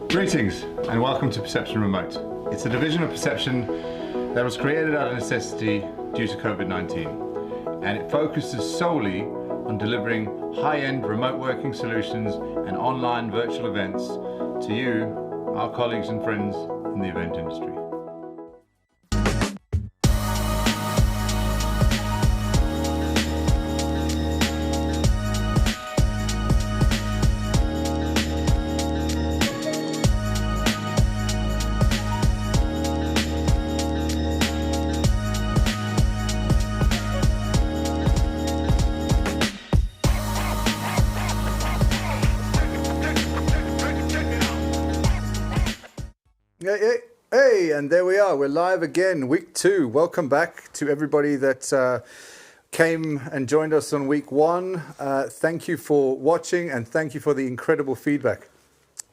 Greetings and welcome to Perception Remote. It's a division of Perception that was created out of necessity due to COVID-19, and it focuses solely on delivering high-end remote working solutions and online virtual events to you, our colleagues and friends in the event industry. Hey, and there we are. We're live again, week 2. Welcome back to everybody that came and joined us on week 1. Thank you for watching and thank you for the incredible feedback.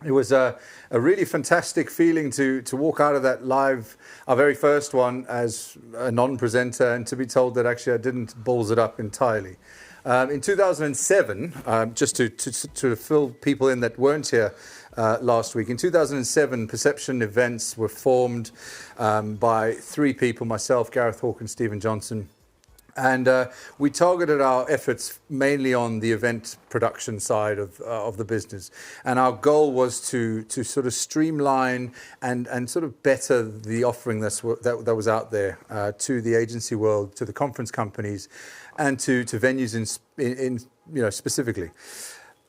It was a really fantastic feeling to walk out of that live, our very first one, as a non-presenter, and to be told that actually I didn't balls it up entirely. In 2007, just to fill people in that weren't here last week, in 2007, Perception Events were formed by 3 people, myself, Gareth Hawke and Stephen Johnson. And we targeted our efforts mainly on the event production side of the business. And our goal was to sort of streamline and sort of better the offering that was out there to the agency world, to the conference companies, and to venues in specifically.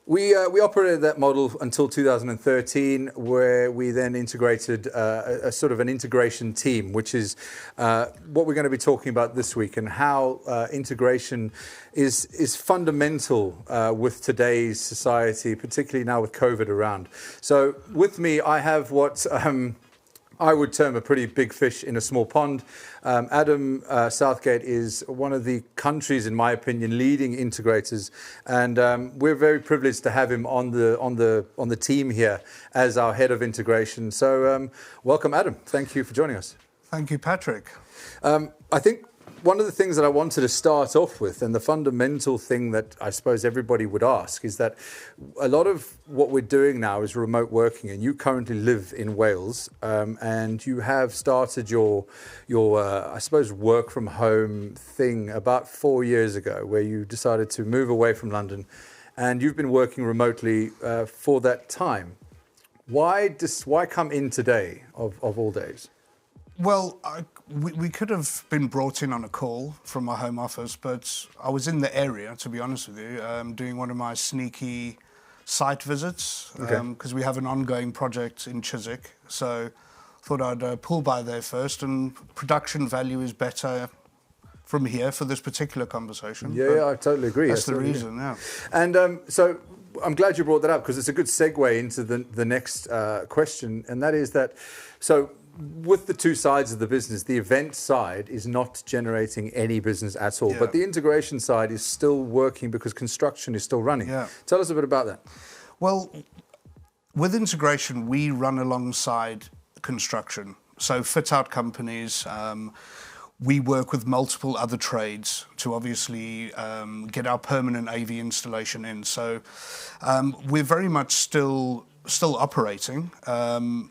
We operated that model until 2013, where we then integrated a sort of an integration team, which is what we're going to be talking about this week, and how integration is fundamental with today's society, particularly now with COVID around. So with me, I have what I would term a pretty big fish in a small pond. Adam Southgate is one of the country's, in my opinion, leading integrators, and we're very privileged to have him on the team here as our head of integration. So welcome, Adam. Thank you for joining us. Thank you, Patrick. I think one of the things that I wanted to start off with, and the fundamental thing that I suppose everybody would ask, is that a lot of what we're doing now is remote working, and you currently live in Wales, and you have started your I suppose work from home thing about 4 years ago, where you decided to move away from London, and you've been working remotely for that time. Why come in today of all days? Well, we could have been brought in on a call from my home office, but I was in the area, to be honest with you, doing one of my sneaky site visits, because we have an ongoing project in Chiswick. So thought I'd pull by there first, and production value is better from here for this particular conversation. Yeah, I totally agree. That's the reason, yeah. And so I'm glad you brought that up, because it's a good segue into the next question, and that is that, so with the two sides of the business, the event side is not generating any business at all, but the integration side is still working because construction is still running. Yeah. Tell us a bit about that. Well, with integration, we run alongside construction. So fit-out companies, we work with multiple other trades to obviously get our permanent AV installation in. So we're very much still operating.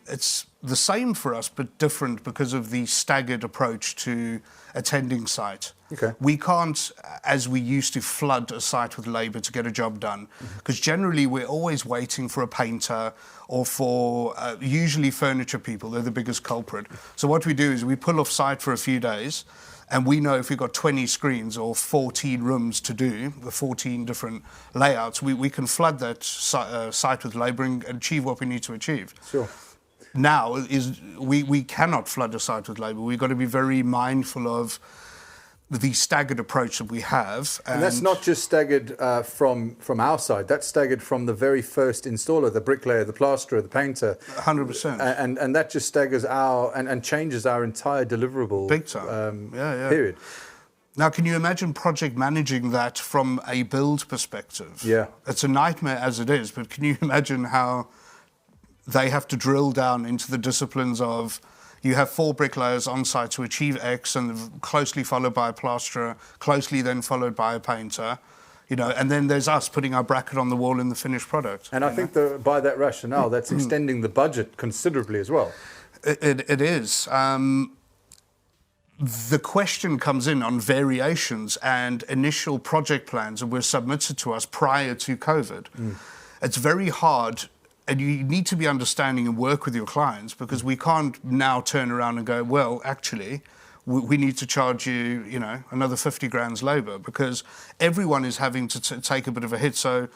It's the same for us, but different because of the staggered approach to attending site. Okay. We can't, as we used to, flood a site with labour to get a job done, because generally we're always waiting for a painter or for usually furniture people. They're the biggest culprit. So what we do is we pull off site for a few days, and we know if we've got 20 screens or 14 rooms to do, the 14 different layouts, we can flood that site with labour and achieve what we need to achieve. Sure. Now, we cannot flood a site with labour. We've got to be very mindful of the staggered approach that we have. And that's not just staggered from our side. That's staggered from the very first installer, the bricklayer, the plasterer, the painter. 100%. And that just staggers and changes our entire deliverable big time. Period. Now, can you imagine project managing that from a build perspective? Yeah. It's a nightmare as it is, but can you imagine how they have to drill down into the disciplines of You have 4 bricklayers on site to achieve X, and closely followed by a plasterer, closely then followed by a painter. And then there's us putting our bracket on the wall in the finished product. And I think by that rationale, that's extending the budget considerably as well. It is. The question comes in on variations and initial project plans that were submitted to us prior to COVID. It's very hard, and you need to be understanding and work with your clients, because we can't now turn around and go, well, actually, we need to charge you, another 50 grand's labour, because everyone is having to take a bit of a hit. So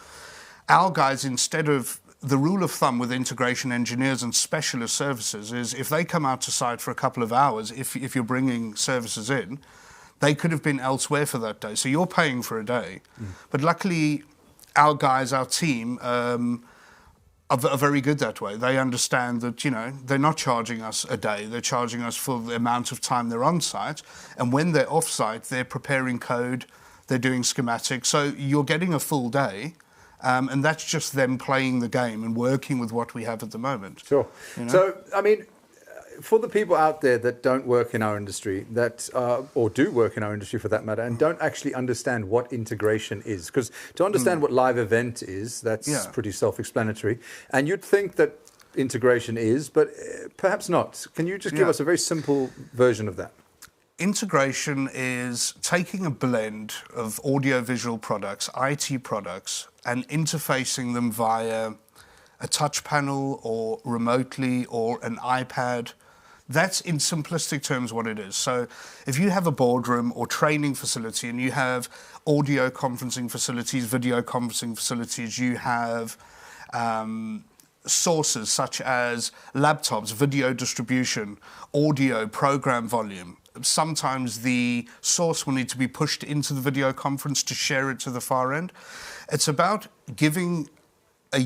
our guys, instead of the rule of thumb with integration engineers and specialist services is if they come out to site for a couple of hours, if you're bringing services in, they could have been elsewhere for that day. So you're paying for a day. But luckily, our guys, our team, are very good that way. They understand that, they're not charging us a day. They're charging us for the amount of time they're on site. And when they're off site, they're preparing code, they're doing schematics. So you're getting a full day. And that's just them playing the game and working with what we have at the moment. Sure. So, I mean, for the people out there that don't work in our industry, or do work in our industry for that matter, and don't actually understand what integration is, because to understand what live event is, that's pretty self-explanatory. And you'd think that integration is, but perhaps not. Can you just give us a very simple version of that? Integration is taking a blend of audio-visual products, IT products, and interfacing them via a touch panel or remotely or an iPad. That's in simplistic terms what it is. So if you have a boardroom or training facility and you have audio conferencing facilities, video conferencing facilities, you have sources such as laptops, video distribution, audio, program volume. Sometimes the source will need to be pushed into the video conference to share it to the far end. It's about giving a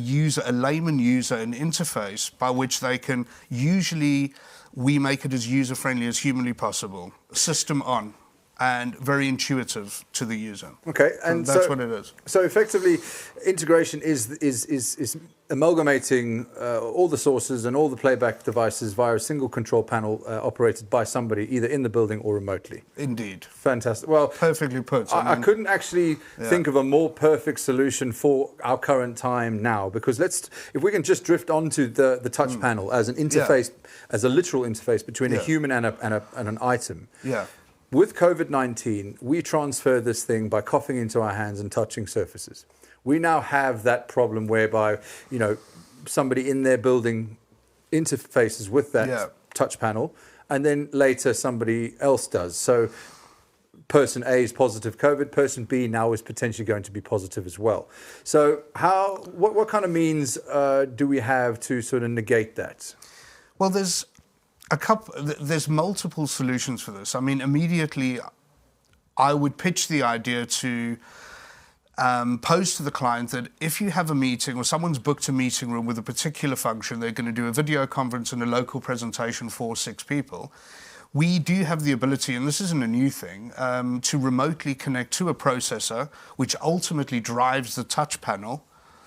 layman user, an interface by which they can, usually we make it as user-friendly as humanly possible, system on, and very intuitive to the user. Okay, and so that's what it is. So effectively, integration is amalgamating all the sources and all the playback devices via a single control panel operated by somebody either in the building or remotely. Indeed. Fantastic. Well, perfectly put. I couldn't actually think of a more perfect solution for our current time now, because if we can just drift onto the touch panel as an interface, as a literal interface between a human and an item. Yeah. With COVID-19, we transfer this thing by coughing into our hands and touching surfaces. We now have that problem whereby, somebody in their building interfaces with that touch panel, and then later somebody else does. So person A is positive COVID, person B now is potentially going to be positive as well. So what kind of means do we have to sort of negate that? Well, there's multiple solutions for this. I mean, immediately, I would pitch the idea to pose to the client that if you have a meeting or someone's booked a meeting room with a particular function, they're going to do a video conference and a local presentation for 6 people. We do have the ability, and this isn't a new thing, to remotely connect to a processor, which ultimately drives the touch panel.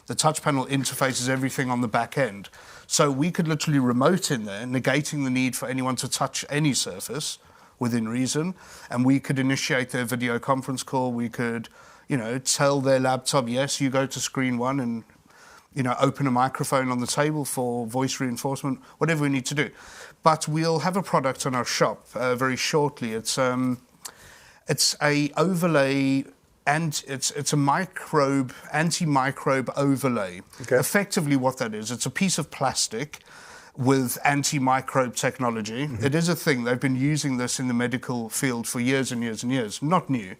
The touch panel interfaces everything on the back end. So we could literally remote in there, negating the need for anyone to touch any surface within reason. And we could initiate their video conference call. We could, tell their laptop, yes, you go to screen 1 and, open a microphone on the table for voice reinforcement, whatever we need to do. But we'll have a product on our shop very shortly. It's a overlay, and it's a anti-microbe overlay. Okay. Effectively what that is, it's a piece of plastic with anti-microbe technology. Mm-hmm. It is a thing. They've been using this in the medical field for years and years and years. Not new.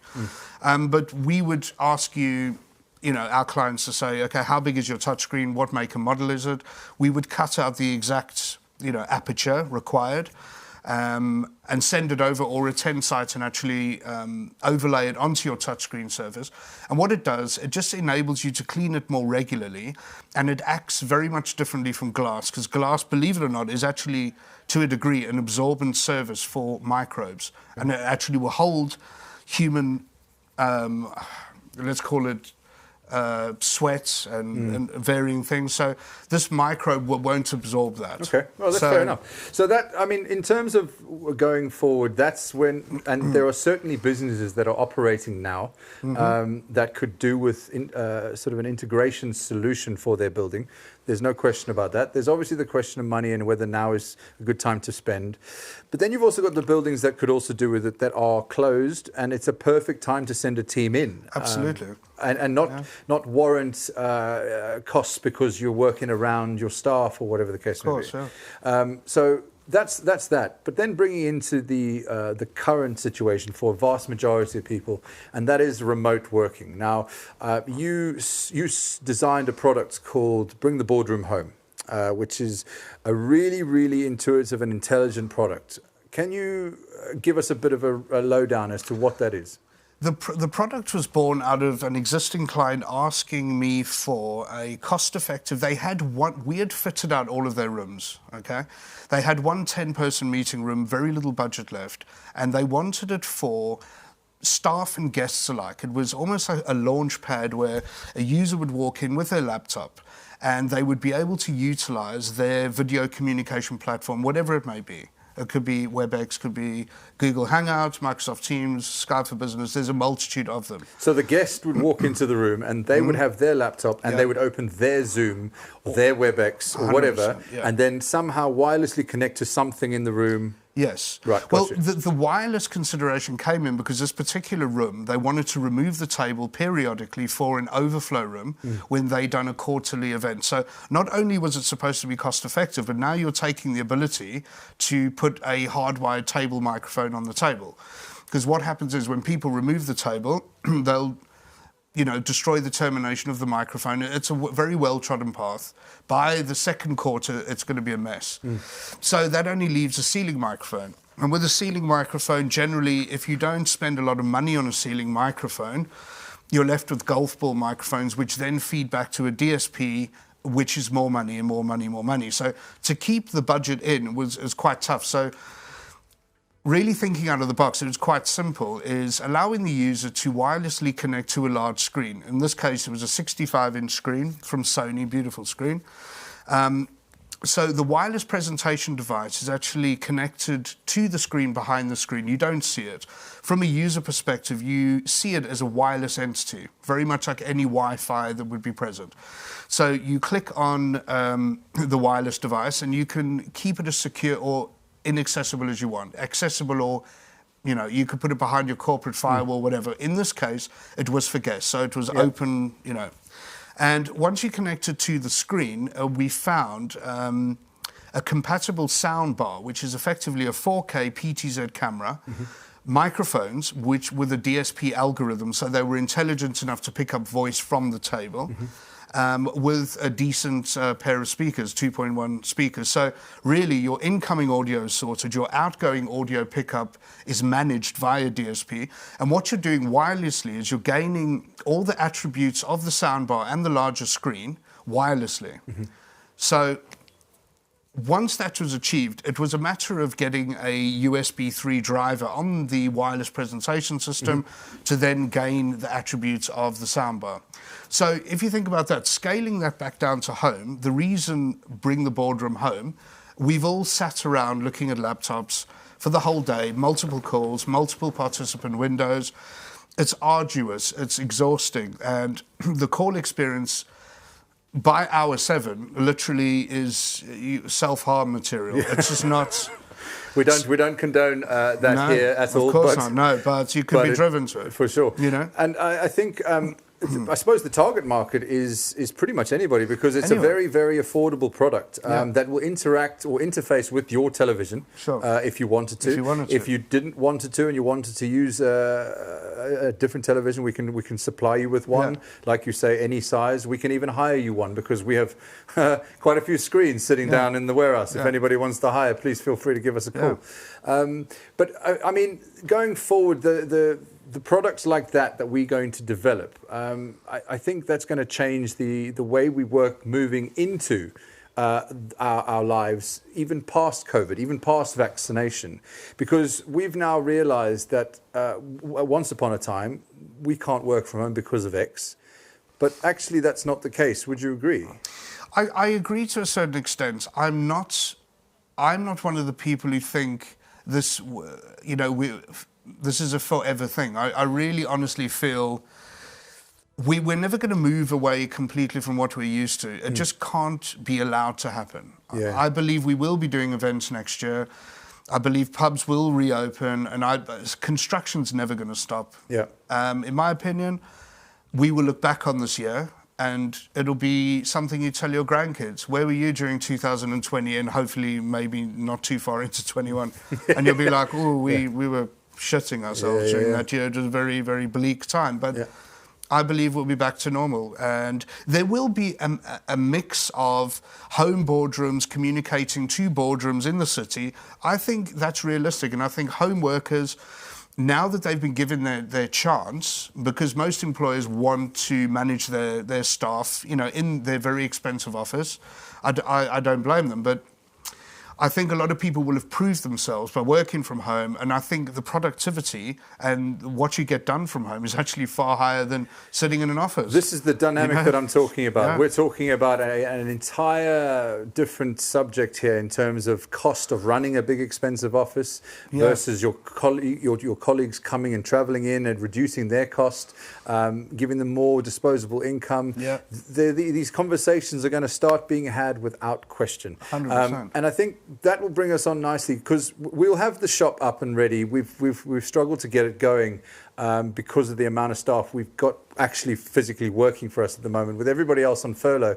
But we would ask you, our clients to say, okay, how big is your touchscreen? What make and model is it? We would cut out the exact, aperture required. And send it over, or attend sites and actually overlay it onto your touchscreen surface. And what it does, it just enables you to clean it more regularly, and it acts very much differently from glass, because glass, believe it or not, is actually, to a degree, an absorbent surface for microbes. And it actually will hold human, let's call it, sweat and varying things. So this microbe won't absorb that. Okay, well, that's fair enough. So that, I mean, in terms of going forward, that's when, and there are certainly businesses that are operating now that could do with sort of an integration solution for their building. There's no question about that. There's obviously the question of money and whether now is a good time to spend. But then you've also got the buildings that could also do with it that are closed, and it's a perfect time to send a team in. Absolutely. And not warrant costs because you're working around your staff or whatever the case may be. Yeah. So that's that. But then bringing into the current situation for a vast majority of people, and that is remote working. Now, you designed a product called Bring the Boardroom Home, which is a really, really intuitive and intelligent product. Can you give us a bit of a lowdown as to what that is? The product was born out of an existing client asking me for a cost-effective. We had fitted out all of their rooms. Okay, they had one 10-person meeting room, very little budget left, and they wanted it for staff and guests alike. It was almost like a launch pad where a user would walk in with their laptop, and they would be able to utilize their video communication platform, whatever it may be. It could be WebEx, could be Google Hangouts, Microsoft Teams, Skype for Business. There's a multitude of them. So the guest would walk into the room and they would have their laptop and they would open their Zoom, their WebEx or whatever, and then somehow wirelessly connect to something in the room. Yes. Right. Well, the wireless consideration came in because this particular room, they wanted to remove the table periodically for an overflow room when they done a quarterly event. So not only was it supposed to be cost effective, but now you're taking the ability to put a hardwired table microphone on the table. Because what happens is when people remove the table, they'll destroy the termination of the microphone. It's a very well-trodden path. By the second quarter, it's going to be a mess. So that only leaves a ceiling microphone. And with a ceiling microphone, generally, if you don't spend a lot of money on a ceiling microphone, you're left with golf ball microphones, which then feed back to a DSP, which is more money and more money, more money. So to keep the budget in was quite tough. So really thinking out of the box, it was quite simple, is allowing the user to wirelessly connect to a large screen. In this case, it was a 65-inch screen from Sony, beautiful screen. So the wireless presentation device is actually connected to the screen behind the screen. You don't see it. From a user perspective, you see it as a wireless entity, very much like any Wi-Fi that would be present. So you click on the wireless device and you can keep it as secure or inaccessible as you want, accessible, or you could put it behind your corporate firewall, whatever. In this case, it was for guests, so it was open, And once you connect it to the screen, we found a compatible sound bar, which is effectively a 4K PTZ camera, microphones, which with a DSP algorithm, so they were intelligent enough to pick up voice from the table. With a decent pair of speakers, 2.1 speakers. So really your incoming audio is sorted, your outgoing audio pickup is managed via DSP, and what you're doing wirelessly is you're gaining all the attributes of the soundbar and the larger screen wirelessly. So once that was achieved, it was a matter of getting a USB 3 driver on the wireless presentation system to then gain the attributes of the soundbar. So if you think about that, scaling that back down to home, the reason Bring the Boardroom Home, we've all sat around looking at laptops for the whole day, multiple calls, multiple participant windows. It's arduous, it's exhausting, and the call experience by hour 7 literally is self-harm material. It's just not... We don't condone that here at all. Of course not, no, but you could be driven to it. For sure. And I think... I suppose the target market is pretty much anybody, because it's a very, very affordable product that will interact or interface with your television if you wanted to. If you didn't want it to and you wanted to use a different television, we can supply you with one. Like you say, any size. We can even hire you one, because we have quite a few screens sitting down in the warehouse. If anybody wants to hire, please feel free to give us a call. But I mean, going forward, the products like that we're going to develop, I think that's going to change the way we work moving into our lives, even past COVID, even past vaccination, because we've now realized that once upon a time we can't work from home because of X, but actually that's not the case. Would you agree? I agree to a certain extent. I'm not one of the people who think this, this is a forever thing. I really honestly feel we're never going to move away completely from what we're used to. It just can't be allowed to happen. Yeah. I believe we will be doing events next year. I believe pubs will reopen, and construction's never going to stop. Yeah. In my opinion, we will look back on this year, and it'll be something you tell your grandkids. Where were you during 2020, and hopefully maybe not too far into 21? And you'll be like, oh, we were shitting ourselves during that year. It was a very, very bleak time. But I believe we'll be back to normal. And there will be a mix of home boardrooms communicating to boardrooms in the city. I think that's realistic. And I think home workers, now that they've been given their chance, because most employers want to manage their staff, in their very expensive office, I don't blame them. But I think a lot of people will have proved themselves by working from home, and I think the productivity and what you get done from home is actually far higher than sitting in an office. This is the dynamic that I'm talking about. Yeah. We're talking about an entire different subject here in terms of cost of running a big expensive office versus your colleagues coming and traveling in and reducing their cost, giving them more disposable income. Yeah. These conversations are going to start being had without question. 100%. And I think that will bring us on nicely because we'll have the shop up and ready. We've struggled to get it going because of the amount of staff we've got actually physically working for us at the moment. With everybody else on furlough,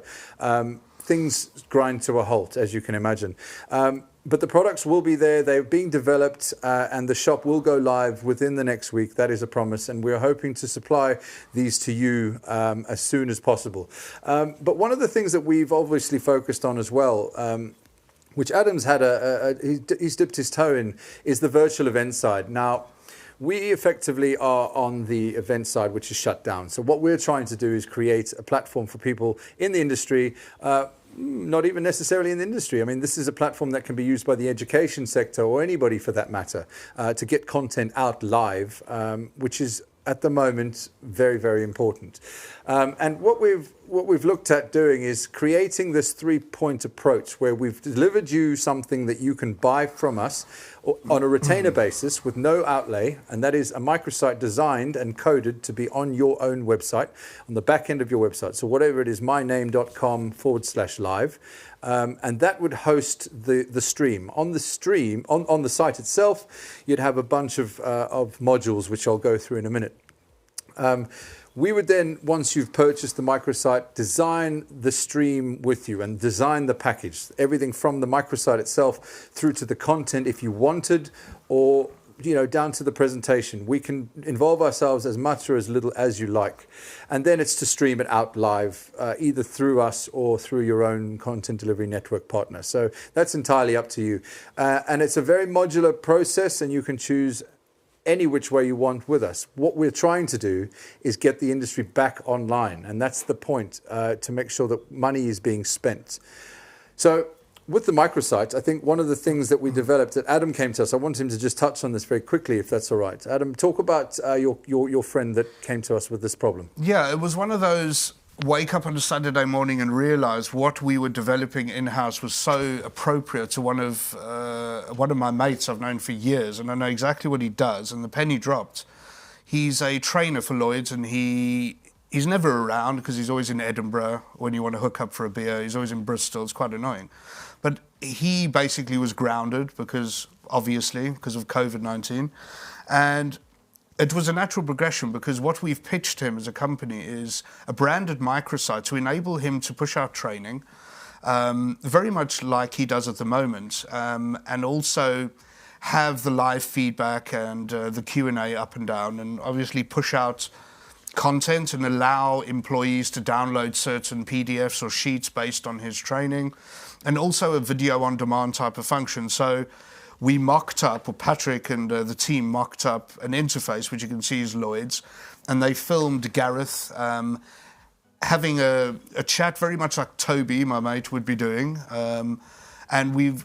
things grind to a halt, as you can imagine. But the products will be there. They're being developed, and the shop will go live within the next week. That is a promise, and we're hoping to supply these to you as soon as possible. But one of the things that we've obviously focused on as well, which Adam's had he's dipped his toe in, is the virtual event side. Now, we effectively are on the event side, which is shut down. So what we're trying to do is create a platform for people in the industry, not even necessarily in the industry. I mean, this is a platform that can be used by the education sector or anybody for that matter, to get content out live, which is at the moment very, very important. And what we've looked at doing is creating this 3-point approach where we've delivered you something that you can buy from us on a retainer basis with no outlay, and that is a microsite designed and coded to be on your own website, on the back end of your website. So whatever it is, myname.com/live. And that would host the stream. On the stream, on the site itself, you'd have a bunch of modules, which I'll go through in a minute. We would then, once you've purchased the microsite, design the stream with you and design the package. Everything from the microsite itself through to the content if you wanted, or down to the presentation. We can involve ourselves as much or as little as you like. And then it's to stream it out live, either through us or through your own content delivery network partner. So that's entirely up to you. And it's a very modular process, and you can choose any which way you want with us. What we're trying to do is get the industry back online, and that's the point, to make sure that money is being spent. So with the microsite, I think one of the things that we developed, that Adam came to us, I want him to just touch on this very quickly, if that's all right. Adam, talk about your friend that came to us with this problem. Yeah, it was one of those wake up on a Saturday morning and realize what we were developing in-house was so appropriate to one of my mates I've known for years, and I know exactly what he does, and the penny dropped. He's a trainer for Lloyd's, and he's never around because he's always in Edinburgh when you want to hook up for a beer. He's always in Bristol. It's quite annoying. But he basically was grounded because of COVID-19. And it was a natural progression because what we've pitched him as a company is a branded microsite to enable him to push out training, very much like he does at the moment, and also have the live feedback and the Q&A up and down, and obviously push out content and allow employees to download certain PDFs or sheets based on his training, and also a video on demand type of function. So we mocked up, or Patrick and the team mocked up an interface, which you can see is Lloyd's, and they filmed Gareth having a chat very much like Toby, my mate, would be doing. And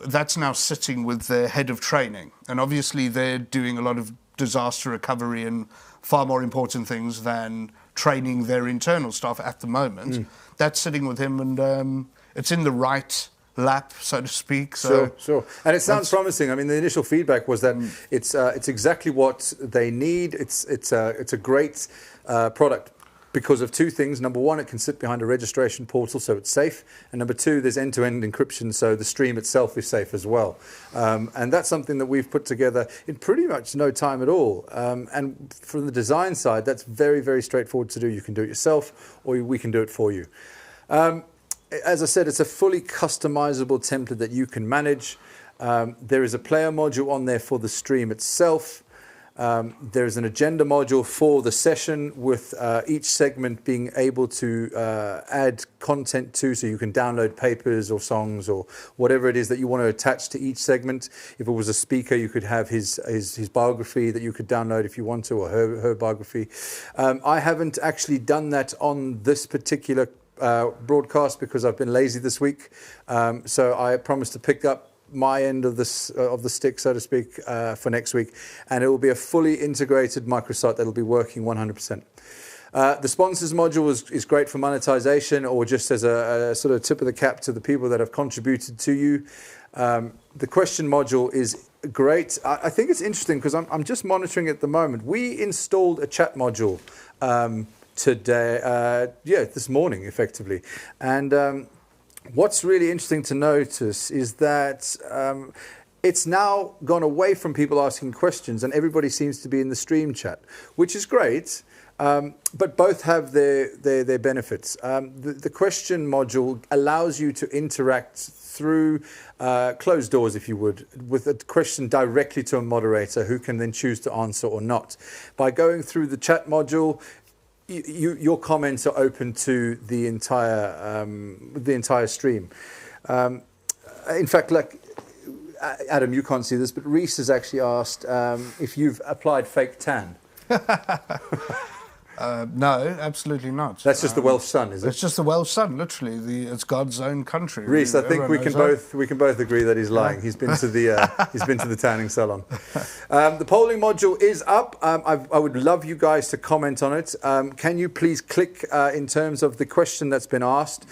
that's now sitting with their head of training. And obviously they're doing a lot of disaster recovery and far more important things than training their internal staff at the moment. That's sitting with him, and it's in the right lap, so to speak. So sure. And it sounds promising. I mean, the initial feedback was that it's exactly what they need. It's a great product because of two things. Number one, it can sit behind a registration portal, so it's safe. And number two, there's end-to-end encryption, so the stream itself is safe as well. And that's something that we've put together in pretty much no time at all. And from the design side, that's very, very straightforward to do. You can do it yourself, or we can do it for you. As I said, it's a fully customizable template that you can manage. There is a player module on there for the stream itself. There is an agenda module for the session with each segment being able to add content to, so you can download papers or songs or whatever it is that you want to attach to each segment. If it was a speaker, you could have his biography that you could download if you want to, or her biography. I haven't actually done that on this particular broadcast because I've been lazy this week. So I promised to pick up my end of this of the stick, so to speak, for next week, and it will be a fully integrated microsite that will be working 100%. The sponsors module is great for monetization, or just as a sort of tip of the cap to the people that have contributed to you. The question module is great. I think it's interesting because I'm just monitoring at the moment. We installed a chat module today, this morning, effectively, and what's really interesting to notice is that it's now gone away from people asking questions, and everybody seems to be in the stream chat, which is great. But both have their benefits. The question module allows you to interact through closed doors, if you would, with a question directly to a moderator who can then choose to answer or not. By going through the chat module, your comments are open to the entire stream. In fact, like Adam, you can't see this, but Reese has actually asked if you've applied fake tan. No, absolutely not. That's just the Welsh sun, is it? It's just the Welsh sun, literally. It's God's own country. Reese, I think we can both agree that he's lying. He's been to the tanning salon. The polling module is up. I would love you guys to comment on it. Can you please click in terms of the question that's been asked?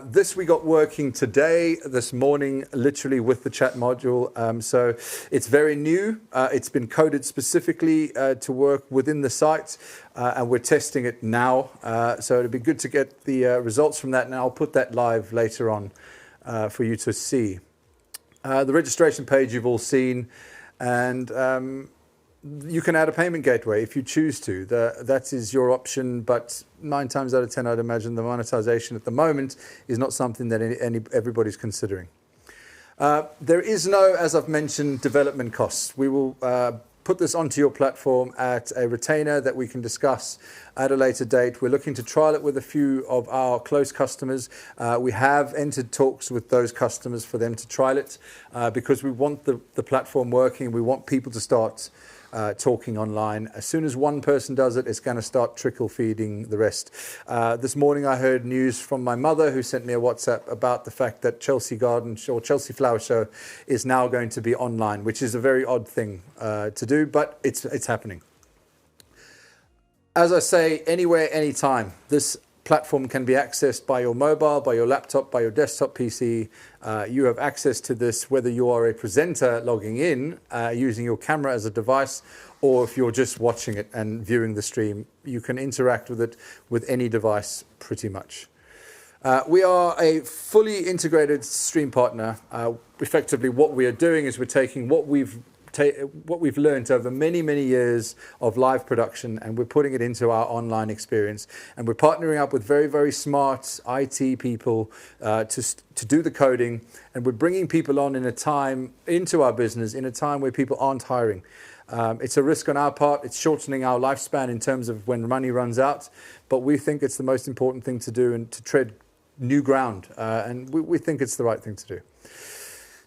This we got working this morning, literally with the chat module. So it's very new. It's been coded specifically to work within the site. And we're testing it now, so it'd be good to get the results from that, and I'll put that live later on for you to see. The registration page you've all seen, and you can add a payment gateway if you choose to. That is your option, but 9 times out of 10, I'd imagine the monetization at the moment is not something that everybody's considering. There is no, as I've mentioned, development costs. We will put this onto your platform at a retainer that we can discuss at a later date. We're looking to trial it with a few of our close customers. We have entered talks with those customers for them to trial it because we want the platform working. We want people to start talking online. As soon as one person does it, it's going to start trickle feeding the rest. This morning I heard news from my mother, who sent me a WhatsApp about the fact that Chelsea Flower Show is now going to be online, which is a very odd thing to do, but it's happening. As I say, anywhere, anytime. This platform can be accessed by your mobile, by your laptop, by your desktop PC. You have access to this whether you are a presenter logging in using your camera as a device, or if you're just watching it and viewing the stream. You can interact with it with any device pretty much. We are a fully integrated stream partner. Effectively, what we are doing is we're taking what we've learned over many, many years of live production, and we're putting it into our online experience. And we're partnering up with very, very smart IT people to do the coding. And we're bringing people on into our business in a time where people aren't hiring. It's a risk on our part. It's shortening our lifespan in terms of when money runs out. But we think it's the most important thing to do and to tread new ground. And we think it's the right thing to do.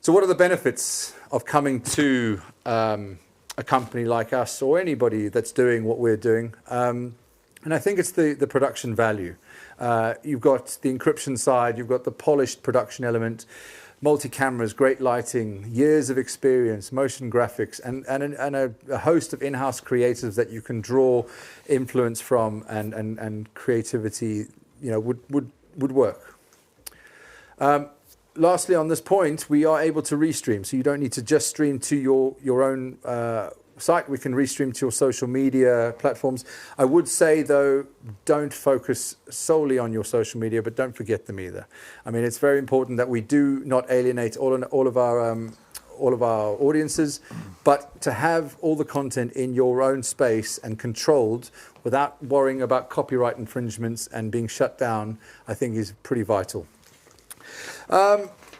So what are the benefits of coming to a company like us, or anybody that's doing what we're doing? And I think it's the production value. You've got the encryption side, you've got the polished production element. multi-cameras, great lighting, years of experience, motion graphics, and a host of in-house creatives that you can draw influence from, and creativity, would work. Lastly, on this point, we are able to restream, so you don't need to just stream to your own site. We can restream to your social media platforms. I would say, though, don't focus solely on your social media, but don't forget them either. I mean, it's very important that we do not alienate all of our audiences, but to have all the content in your own space and controlled without worrying about copyright infringements and being shut down, I think is pretty vital.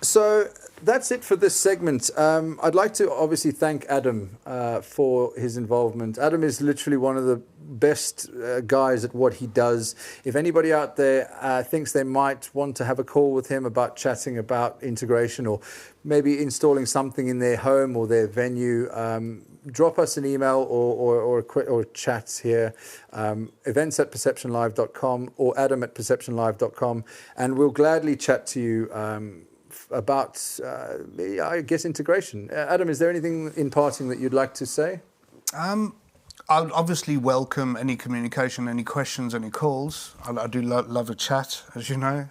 So that's it for this segment. I'd like to obviously thank Adam for his involvement. Adam is literally one of the best guys at what he does. If anybody out there thinks they might want to have a call with him about chatting about integration or maybe installing something in their home or their venue, drop us an email or chat here, events@perceptionlive.com or adam@perceptionlive.com, and we'll gladly chat to you about, I guess, integration. Adam, is there anything in parting that you'd like to say? I'd obviously welcome any communication, any questions, any calls. I do love a chat, as you know.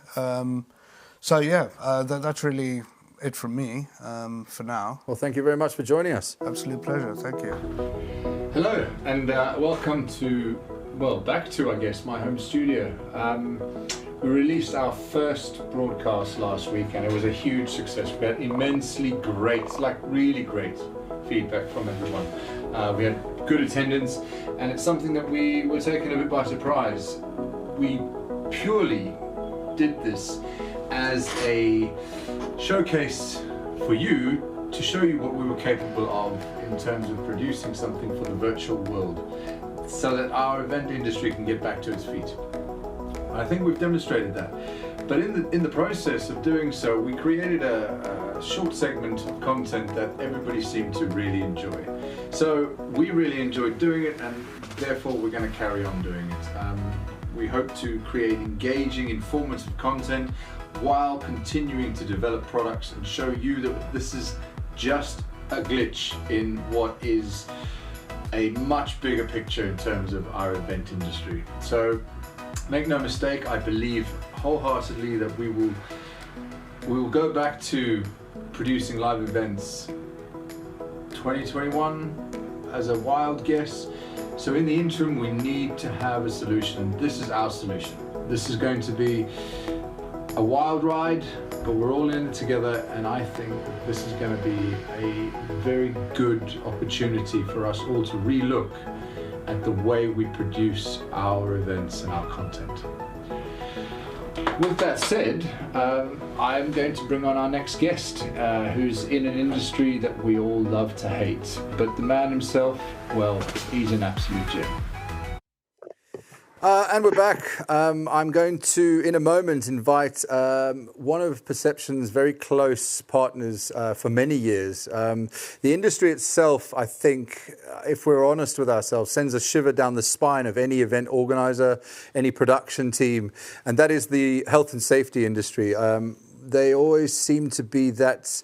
That's really it from me for now. Well, thank you very much for joining us. Absolute pleasure. Thank you. Hello, and welcome back to, I guess, my home studio. We released our first broadcast last week, and it was a huge success. We had immensely great, really great feedback from everyone. We had good attendance, and it's something that we were taken a bit by surprise. We purely did this as a showcase for you, to show you what we were capable of in terms of producing something for the virtual world, so that our event industry can get back to its feet. I think we've demonstrated that. But in the process of doing so, we created a short segment of content that everybody seemed to really enjoy. So we really enjoyed doing it, and therefore we're going to carry on doing it. We hope to create engaging, informative content while continuing to develop products and show you that this is just a glitch in what is a much bigger picture in terms of our event industry. So make no mistake, I believe wholeheartedly that we will go back to producing live events 2021 as a wild guess. So in the interim, we need to have a solution. This is our solution. This is going to be a wild ride, but we're all in it together, and I think that this is going to be a very good opportunity for us all to relook at the way we produce our events and our content. With that said, I'm going to bring on our next guest, who's in an industry that we all love to hate. But the man himself, well, he's an absolute gem. And we're back. I'm going to, in a moment, invite one of Perception's very close partners for many years. The industry itself, I think, if we're honest with ourselves, sends a shiver down the spine of any event organizer, any production team, and that is the health and safety industry. They always seem to be that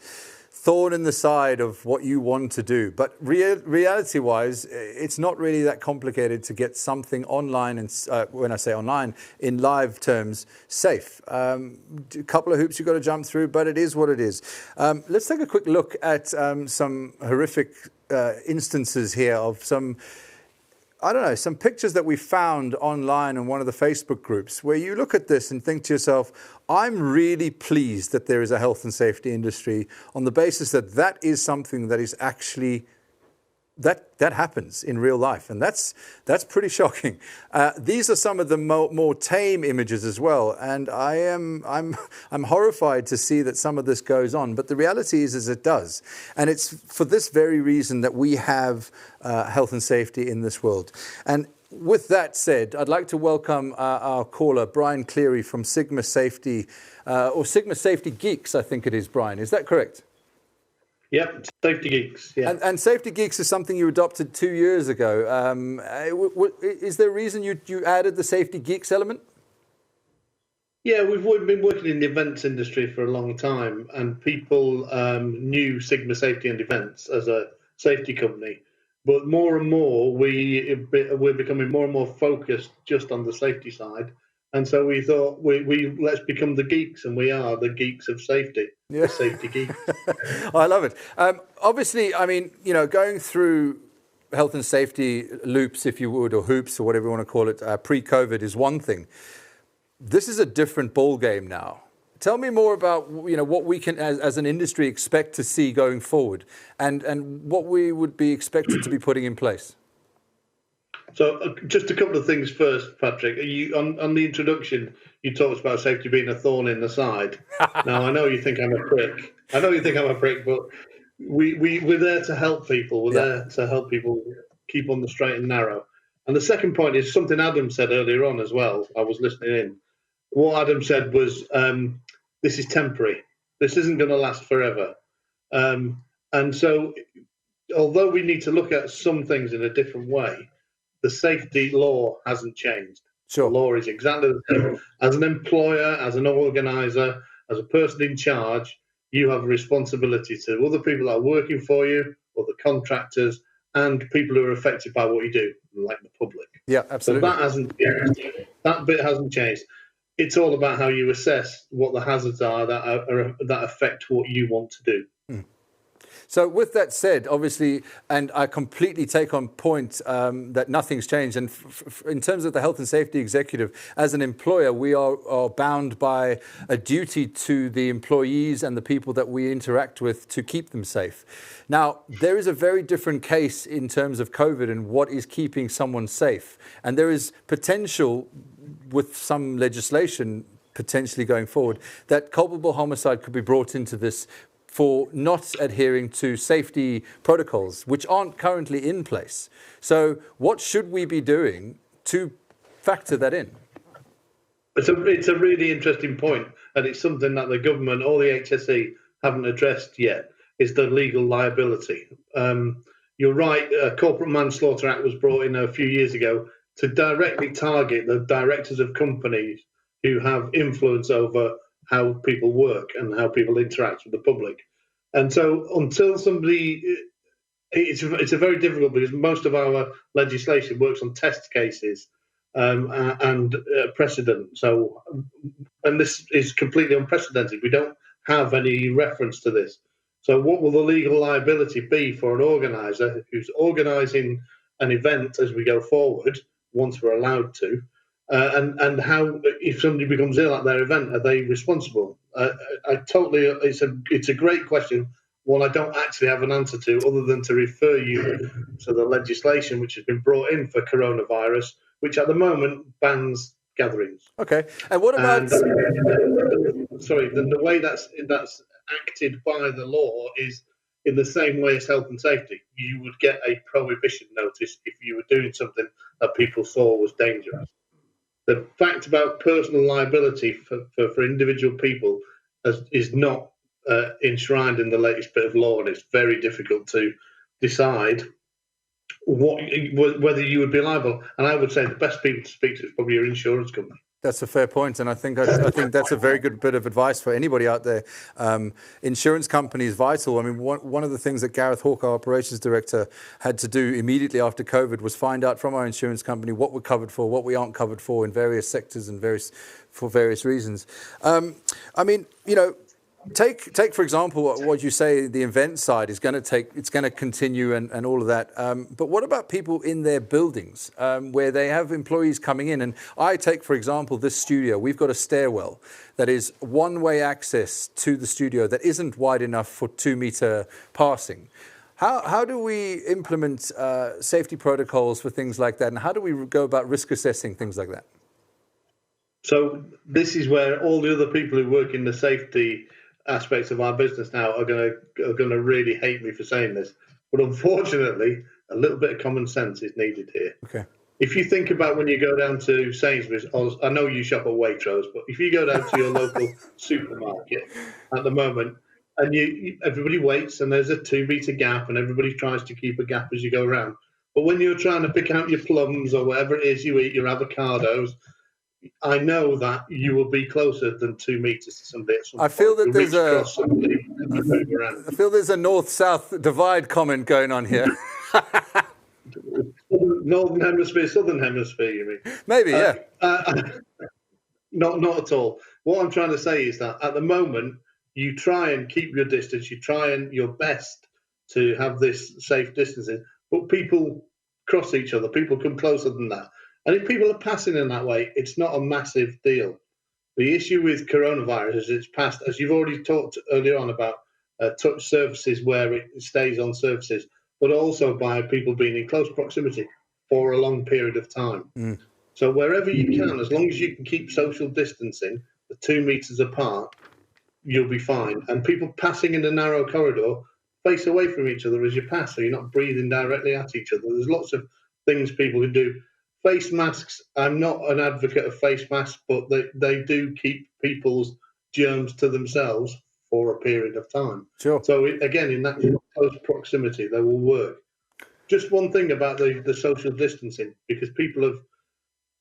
thorn in the side of what you want to do. But reality-wise, it's not really that complicated to get something online, and when I say online, in live terms, safe. A couple of hoops you've got to jump through, but it is what it is. Let's take a quick look at some horrific instances here of some pictures that we found online in one of the Facebook groups, where you look at this and think to yourself, I'm really pleased that there is a health and safety industry, on the basis that that is something that is actually, that happens in real life. And that's pretty shocking. These are some of the more tame images as well. And I'm horrified to see that some of this goes on. But the reality is it does. And it's for this very reason that we have health and safety in this world. And with that said, I'd like to welcome our caller, Brian Cleary from Sygma Safety, or Sygma Safety Geeks, I think it is, Brian. Is that correct? Yep, Safety Geeks. Yeah. And Safety Geeks is something you adopted 2 years ago. Is there a reason you added the Safety Geeks element? Yeah, been working in the events industry for a long time, and people knew Sygma Safety and Events as a safety company. But more and more, we're becoming more and more focused just on the safety side. And so we thought we let's become the geeks, and we are the geeks of safety, the safety geeks. I love it. Obviously, I mean, going through health and safety loops, if you would, or hoops, or whatever you want to call it, pre-COVID is one thing. This is a different ball game now. Tell me more about what we can, as an industry, expect to see going forward, and what we would be expected to be putting in place. So, just a couple of things first, Patrick. On the introduction, you talked about safety being a thorn in the side. Now, I know you think I'm a prick. But we're there to help people. We're there to help people keep on the straight and narrow. And the second point is something Adam said earlier on as well. I was listening in. What Adam said was, this is temporary. This isn't going to last forever. And so, although we need to look at some things in a different way, the safety law hasn't changed. Sure. The law is exactly the same. As an employer, as an organizer, as a person in charge, you have a responsibility to other people that are working for you, or the contractors, and people who are affected by what you do, like the public. Yeah, absolutely. So that hasn't changed. That bit hasn't changed. It's all about how you assess what the hazards are that affect what you want to do. So with that said, obviously, and I completely take on point that nothing's changed. And in terms of the health and safety executive, as an employer, we are bound by a duty to the employees and the people that we interact with to keep them safe. Now, there is a very different case in terms of COVID and what is keeping someone safe. And there is potential with some legislation potentially going forward that culpable homicide could be brought into this for not adhering to safety protocols, which aren't currently in place. So what should we be doing to factor that in? It's a really interesting point, and it's something that the government or the HSE haven't addressed yet, is the legal liability. You're right, Corporate Manslaughter Act was brought in a few years ago to directly target the directors of companies who have influence over how people work and how people interact with the public. And so until somebody, it's a very difficult, because most of our legislation works on test cases and precedent. So, and this is completely unprecedented. We don't have any reference to this. So what will the legal liability be for an organizer who's organising an event as we go forward, once we're allowed to? And how, if somebody becomes ill at their event, are they responsible? It's a great question. One I don't actually have an answer to, other than to refer you to the legislation which has been brought in for coronavirus, which at the moment bans gatherings. Okay, and what about? The way that's acted by the law is in the same way as health and safety. You would get a prohibition notice if you were doing something that people saw was dangerous. The fact about personal liability for individual people is not enshrined in the latest bit of law, and it's very difficult to decide whether you would be liable. And I would say the best people to speak to is probably your insurance company. That's a fair point, and I think that's a very good bit of advice for anybody out there. Insurance company is vital. I mean, one of the things that Gareth Hawke, our operations director, had to do immediately after COVID was find out from our insurance company what we're covered for, what we aren't covered for in various sectors and for various reasons. I mean, Take for example what you say, the event side is going to continue and all of that. But what about people in their buildings where they have employees coming in? And I take for example this studio. We've got a stairwell that is one-way access to the studio that isn't wide enough for 2-meter passing. How do we implement safety protocols for things like that? And how do we go about risk assessing things like that? So this is where all the other people who work in the safety aspects of our business now are going to really hate me for saying this, but unfortunately, a little bit of common sense is needed here. Okay. If you think about when you go down to Sainsbury's, I know you shop at Waitrose, but if you go down to your local supermarket at the moment, and everybody waits, and there's a 2-meter gap, and everybody tries to keep a gap as you go around. But when you're trying to pick out your plums or whatever it is you eat, your avocados, I know that you will be closer than 2 meters to somebody at some I feel point. that You'll there's reach across somebody and you move around. I feel there's a north-south divide comment going on here. Northern Hemisphere, Southern Hemisphere, you mean? Maybe, yeah. Not at all. What I'm trying to say is that at the moment, you try and keep your distance, you try and your best to have this safe distancing, but people cross each other, people come closer than that. And if people are passing in that way, it's not a massive deal. The issue with coronavirus is it's passed, as you've already talked earlier on about touch surfaces where it stays on surfaces, but also by people being in close proximity for a long period of time. Mm. So wherever you can, as long as you can keep social distancing, the 2 meters apart, you'll be fine. And people passing in a narrow corridor, face away from each other as you pass, so you're not breathing directly at each other. There's lots of things people can do. Face masks, I'm not an advocate of face masks, but they do keep people's germs to themselves for a period of time. Sure. So again, in that close proximity, they will work. Just one thing about the social distancing, because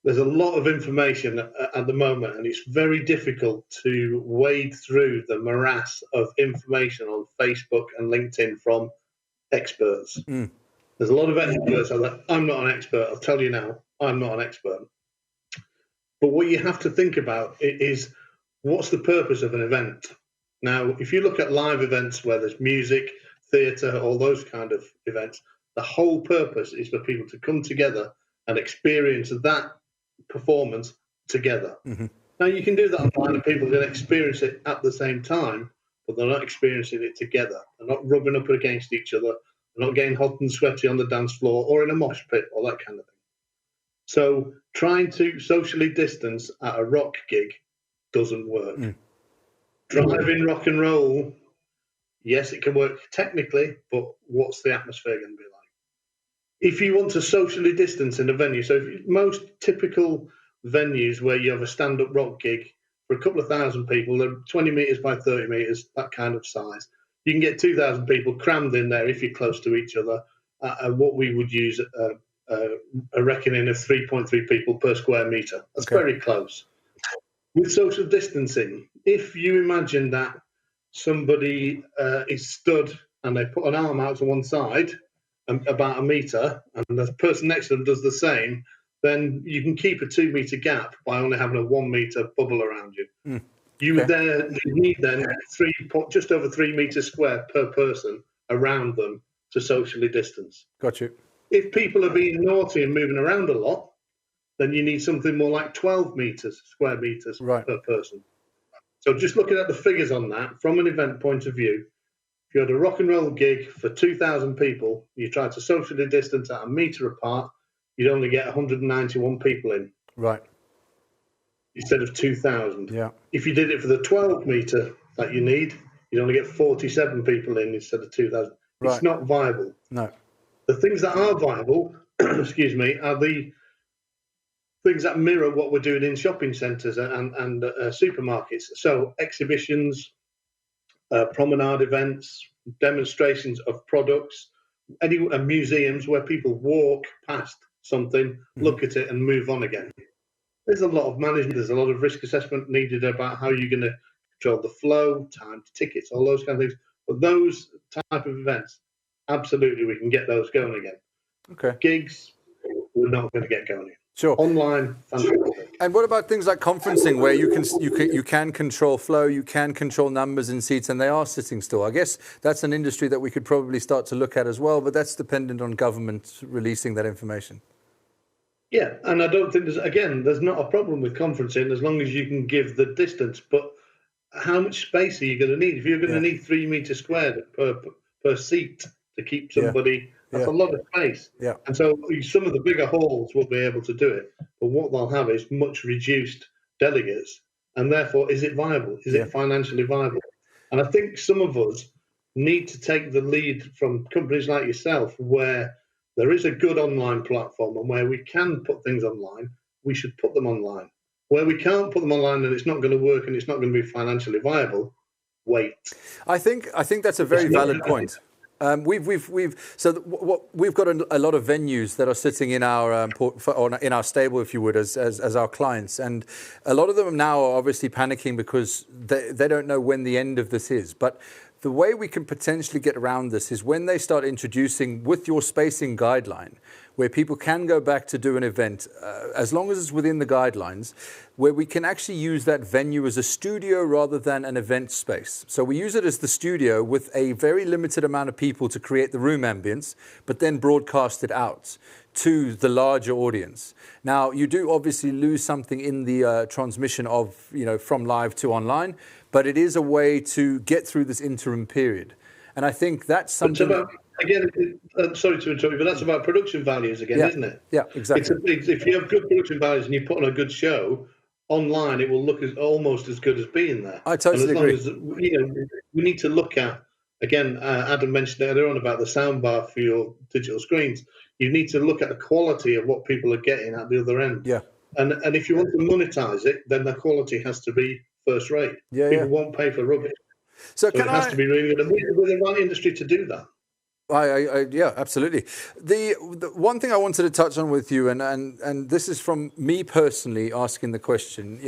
there's a lot of information at the moment, and it's very difficult to wade through the morass of information on Facebook and LinkedIn from experts. Mm. There's a lot of experts out there. I'm not an expert. I'll tell you now, I'm not an expert. But what you have to think about is what's the purpose of an event? Now, if you look at live events where there's music, theatre, all those kind of events, the whole purpose is for people to come together and experience that performance together. Mm-hmm. Now, you can do that online and people can experience it at the same time, but they're not experiencing it together. They're not rubbing up against each other. They're not getting hot and sweaty on the dance floor or in a mosh pit or that kind of thing. So trying to socially distance at a rock gig doesn't work. Mm. Driving rock and roll, yes, it can work technically, but what's the atmosphere going to be like? If you want to socially distance in a venue, so most typical venues where you have a stand-up rock gig for a couple of thousand people, they're 20 metres by 30 metres, that kind of size. You can get 2,000 people crammed in there if you're close to each other. What we would use a reckoning of 3.3 people per square metre. That's okay. Very close. With social distancing, if you imagine that somebody is stood and they put an arm out to one side, about a metre, and the person next to them does the same, then you can keep a 2 metre gap by only having a 1 metre bubble around you. Mm. You need then just over 3 metres square per person around them to socially distance. Got you. If people are being naughty and moving around a lot, then you need something more like 12 square metres per person. So just looking at the figures on that, from an event point of view, if you had a rock and roll gig for 2,000 people, you tried to socially distance at a metre apart, you'd only get 191 people in. Right. Instead of 2,000. Yeah. If you did it for the 12 metre that you need, you'd only get 47 people in instead of 2,000. Right. It's not viable. No. The things that are viable, excuse me, are the things that mirror what we're doing in shopping centres and supermarkets. So exhibitions, promenade events, demonstrations of products, and museums where people walk past something, look at it and move on again. There's a lot of management, there's a lot of risk assessment needed about how you're going to control the flow, timed tickets, all those kind of things. But those type of events, absolutely we can get those going again. Okay. Gigs, we're not going to get going again. Sure. Online, fantastic. And what about things like conferencing, where you can control flow, you can control numbers in seats, and they are sitting still? I guess that's an industry that we could probably start to look at as well, but that's dependent on government releasing that information. Yeah, and I don't think there's not a problem with conferencing as long as you can give the distance. But how much space are you going to need? If you're going to need 3 meters squared per seat to keep somebody. That's a lot of space. Yeah. And so some of the bigger halls will be able to do it. But what they'll have is much reduced delegates. And therefore, is it viable? Is it financially viable? And I think some of us need to take the lead from companies like yourself, where there is a good online platform and where we can put things online, we should put them online. Where we can't put them online and it's not going to work and it's not going to be financially viable, wait. I think that's a very valid point. We've got a lot of venues that are sitting in our in our stable, if you would, as our clients, and a lot of them now are obviously panicking because they don't know when the end of this is. But the way we can potentially get around this is when they start introducing with your spacing guideline, where people can go back to do an event, as long as it's within the guidelines, where we can actually use that venue as a studio rather than an event space. So we use it as the studio with a very limited amount of people to create the room ambience, but then broadcast it out to the larger audience. Now, you do obviously lose something in the transmission of, from live to online, but it is a way to get through this interim period. And I think that's something... Again, sorry to interrupt you, but that's about production values again, isn't it? Yeah, exactly. If you have good production values and you put on a good show, online it will look almost as good as being there. I totally agree. As, we need to look at, again, Adam mentioned earlier on about the soundbar for your digital screens. You need to look at the quality of what people are getting at the other end. Yeah. And if you want to monetize it, then the quality has to be first rate. People won't pay for rubbish. So it has to be really good. And we're the right industry to do that. Yeah, absolutely. The one thing I wanted to touch on with you, and this is from me personally asking the question,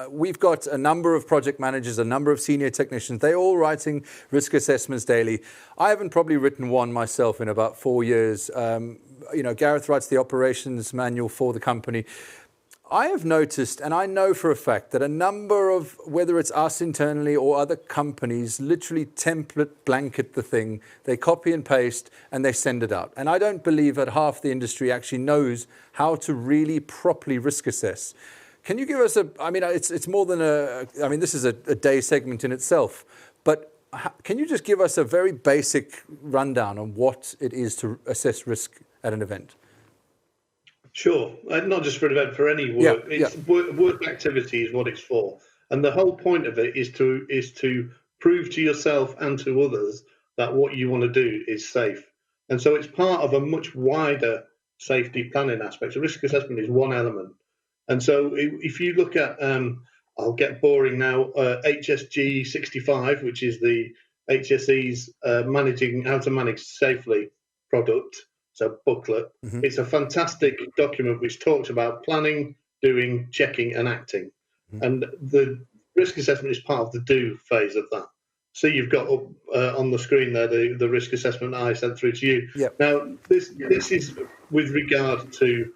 we've got a number of project managers, a number of senior technicians, they're all writing risk assessments daily. I haven't probably written one myself in about 4 years. Gareth writes the operations manual for the company. I have noticed, and I know for a fact, that a number of, whether it's us internally or other companies, literally template blanket the thing. They copy and paste and they send it out. And I don't believe that half the industry actually knows how to really properly risk assess. Can you give us it's more than this is a day segment in itself, but can you just give us a very basic rundown on what it is to assess risk at an event? Sure, not just for an event, for any work. Work activity is what it's for, and the whole point of it is to prove to yourself and to others that what you want to do is safe. And so it's part of a much wider safety planning aspect. So risk assessment is one element. And so if you look at, I'll get boring now, HSG 65, which is the HSE's managing how to manage safely product. So booklet. Mm-hmm. It's a fantastic document which talks about planning, doing, checking, and acting. Mm-hmm. And the risk assessment is part of the do phase of that. So you've got up on the screen there the risk assessment I sent through to you. Yep. Now this is with regard to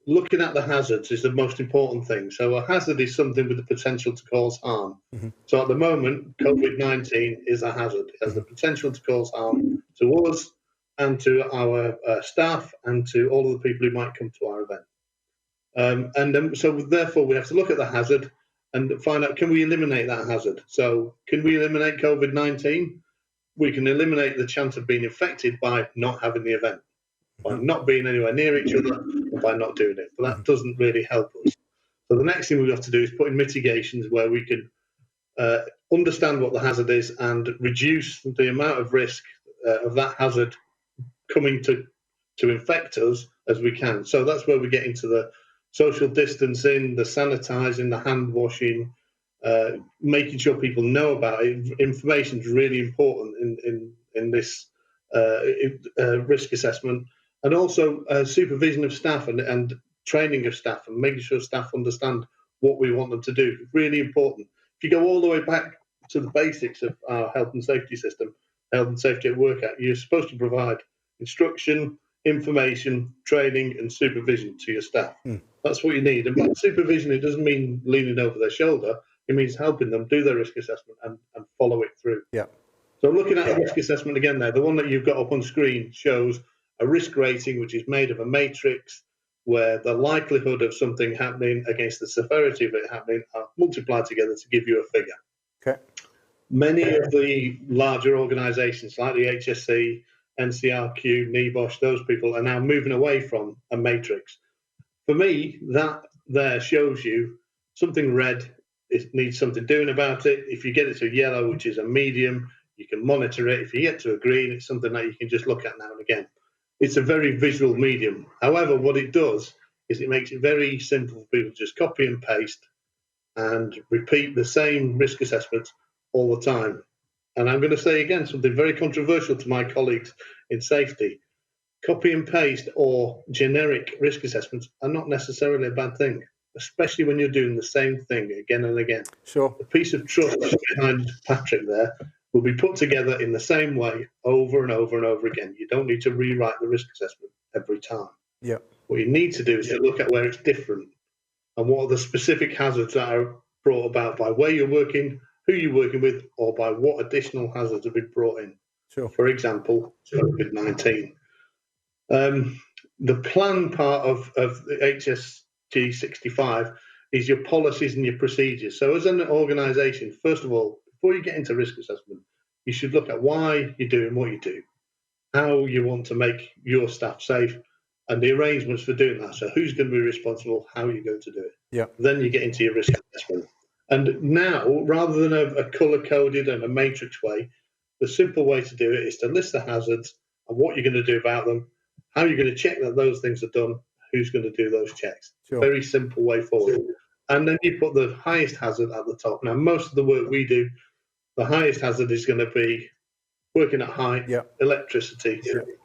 looking at the hazards is the most important thing. So a hazard is something with the potential to cause harm. Mm-hmm. So at the moment, COVID-19 is a hazard. It has the potential to cause harm to us, and to our staff, and to all of the people who might come to our event. So therefore, we have to look at the hazard and find out, can we eliminate that hazard? So can we eliminate COVID-19? We can eliminate the chance of being infected by not having the event, by not being anywhere near each other, and by not doing it. But that doesn't really help us. So the next thing we have to do is put in mitigations where we can understand what the hazard is and reduce the amount of risk of that hazard coming to infect us as we can. So that's where we get into the social distancing, the sanitizing, the hand washing, making sure people know about it. Information is really important in this risk assessment, and also supervision of staff and training of staff and making sure staff understand what we want them to do. Really important. If you go all the way back to the basics of our health and safety system, Health and Safety at Work Act, you're supposed to provide instruction, information, training, and supervision to your staff. That's what you need. And by supervision, it doesn't mean leaning over their shoulder. It means helping them do their risk assessment and follow it through. Yeah. So looking at a risk assessment again there, the one that you've got up on screen shows a risk rating, which is made of a matrix where the likelihood of something happening against the severity of it happening are multiplied together to give you a figure. Okay. Many of the larger organisations like the HSE, NCRQ, NEBOSH, those people are now moving away from a matrix. For me, that there shows you something red, it needs something doing about it. If you get it to yellow, which is a medium, you can monitor it. If you get to a green, it's something that you can just look at now and again. It's a very visual medium. However, what it does is it makes it very simple for people to just copy and paste and repeat the same risk assessments all the time. and I'm going to say again something very controversial to my colleagues in safety. Copy and paste or generic risk assessments are not necessarily a bad thing, especially when you're doing the same thing again and again. Sure. The piece of trust behind Patrick there will be put together in the same way over and over and over again. You don't need to rewrite the risk assessment every time. Yeah. What you need to do is to look at where it's different and what are the specific hazards that are brought about by where you're working, who you're working with, or by what additional hazards have been brought in. Sure. For example, COVID-19. The plan part of the HSG 65 is your policies and your procedures. So as an organisation, first of all, before you get into risk assessment, you should look at why you're doing what you do, how you want to make your staff safe, and the arrangements for doing that. So who's going to be responsible, how are you going to do it? Yeah. Then you get into your risk assessment. And now, rather than a colour-coded and a matrix way, the simple way to do it is to list the hazards and what you're going to do about them, how you're going to check that those things are done, who's going to do those checks. Sure. Very simple way forward. And then you put the highest hazard at the top. Now, most of the work we do, the highest hazard is going to be working at height, electricity,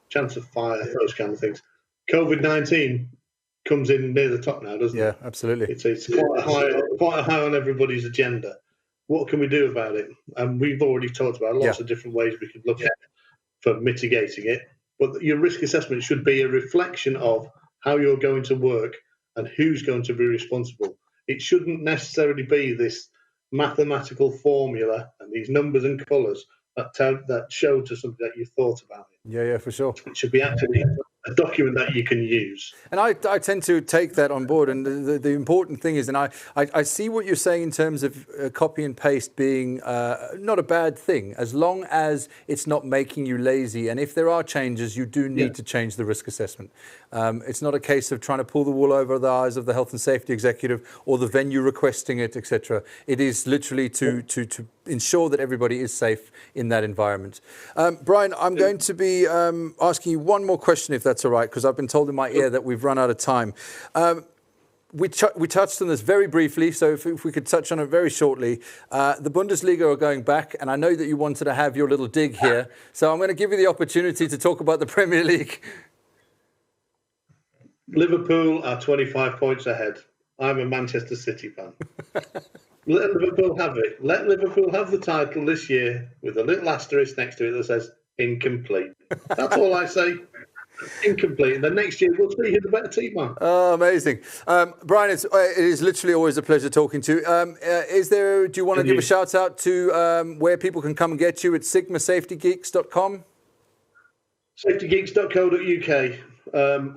chance of fire, those kind of things. COVID-19 comes in near the top now, doesn't it? Yeah, absolutely. It's quite high on everybody's agenda. What can we do about it? And we've already talked about lots of different ways we could look at for mitigating it. But your risk assessment should be a reflection of how you're going to work and who's going to be responsible. It shouldn't necessarily be this mathematical formula and these numbers and colours that show to something that you thought about it. Yeah, for sure. It should be actually a document that you can use. And I tend to take that on board. And the important thing is, and I see what you're saying in terms of copy and paste being not a bad thing, as long as it's not making you lazy. And if there are changes, you do need to change the risk assessment. It's not a case of trying to pull the wool over the eyes of the health and safety executive or the venue requesting it, etc. It is literally to ensure that everybody is safe in that environment. Brian, I'm going to be asking you one more question, if that's all right, because I've been told in my ear that we've run out of time. We touched on this very briefly, so if we could touch on it very shortly. The Bundesliga are going back, and I know that you wanted to have your little dig here, so I'm going to give you the opportunity to talk about the Premier League. Liverpool are 25 points ahead. I'm a Manchester City fan. Let Liverpool have it. Let Liverpool have the title this year with a little asterisk next to it that says incomplete. That's all I say. Incomplete. And then next year we'll see who the better team are. Oh, amazing. Brian, it is literally always a pleasure talking to you. Do you want to give a shout out to where people can come and get you? It's sygmasafetygeeks.com? Safetygeeks.co.uk.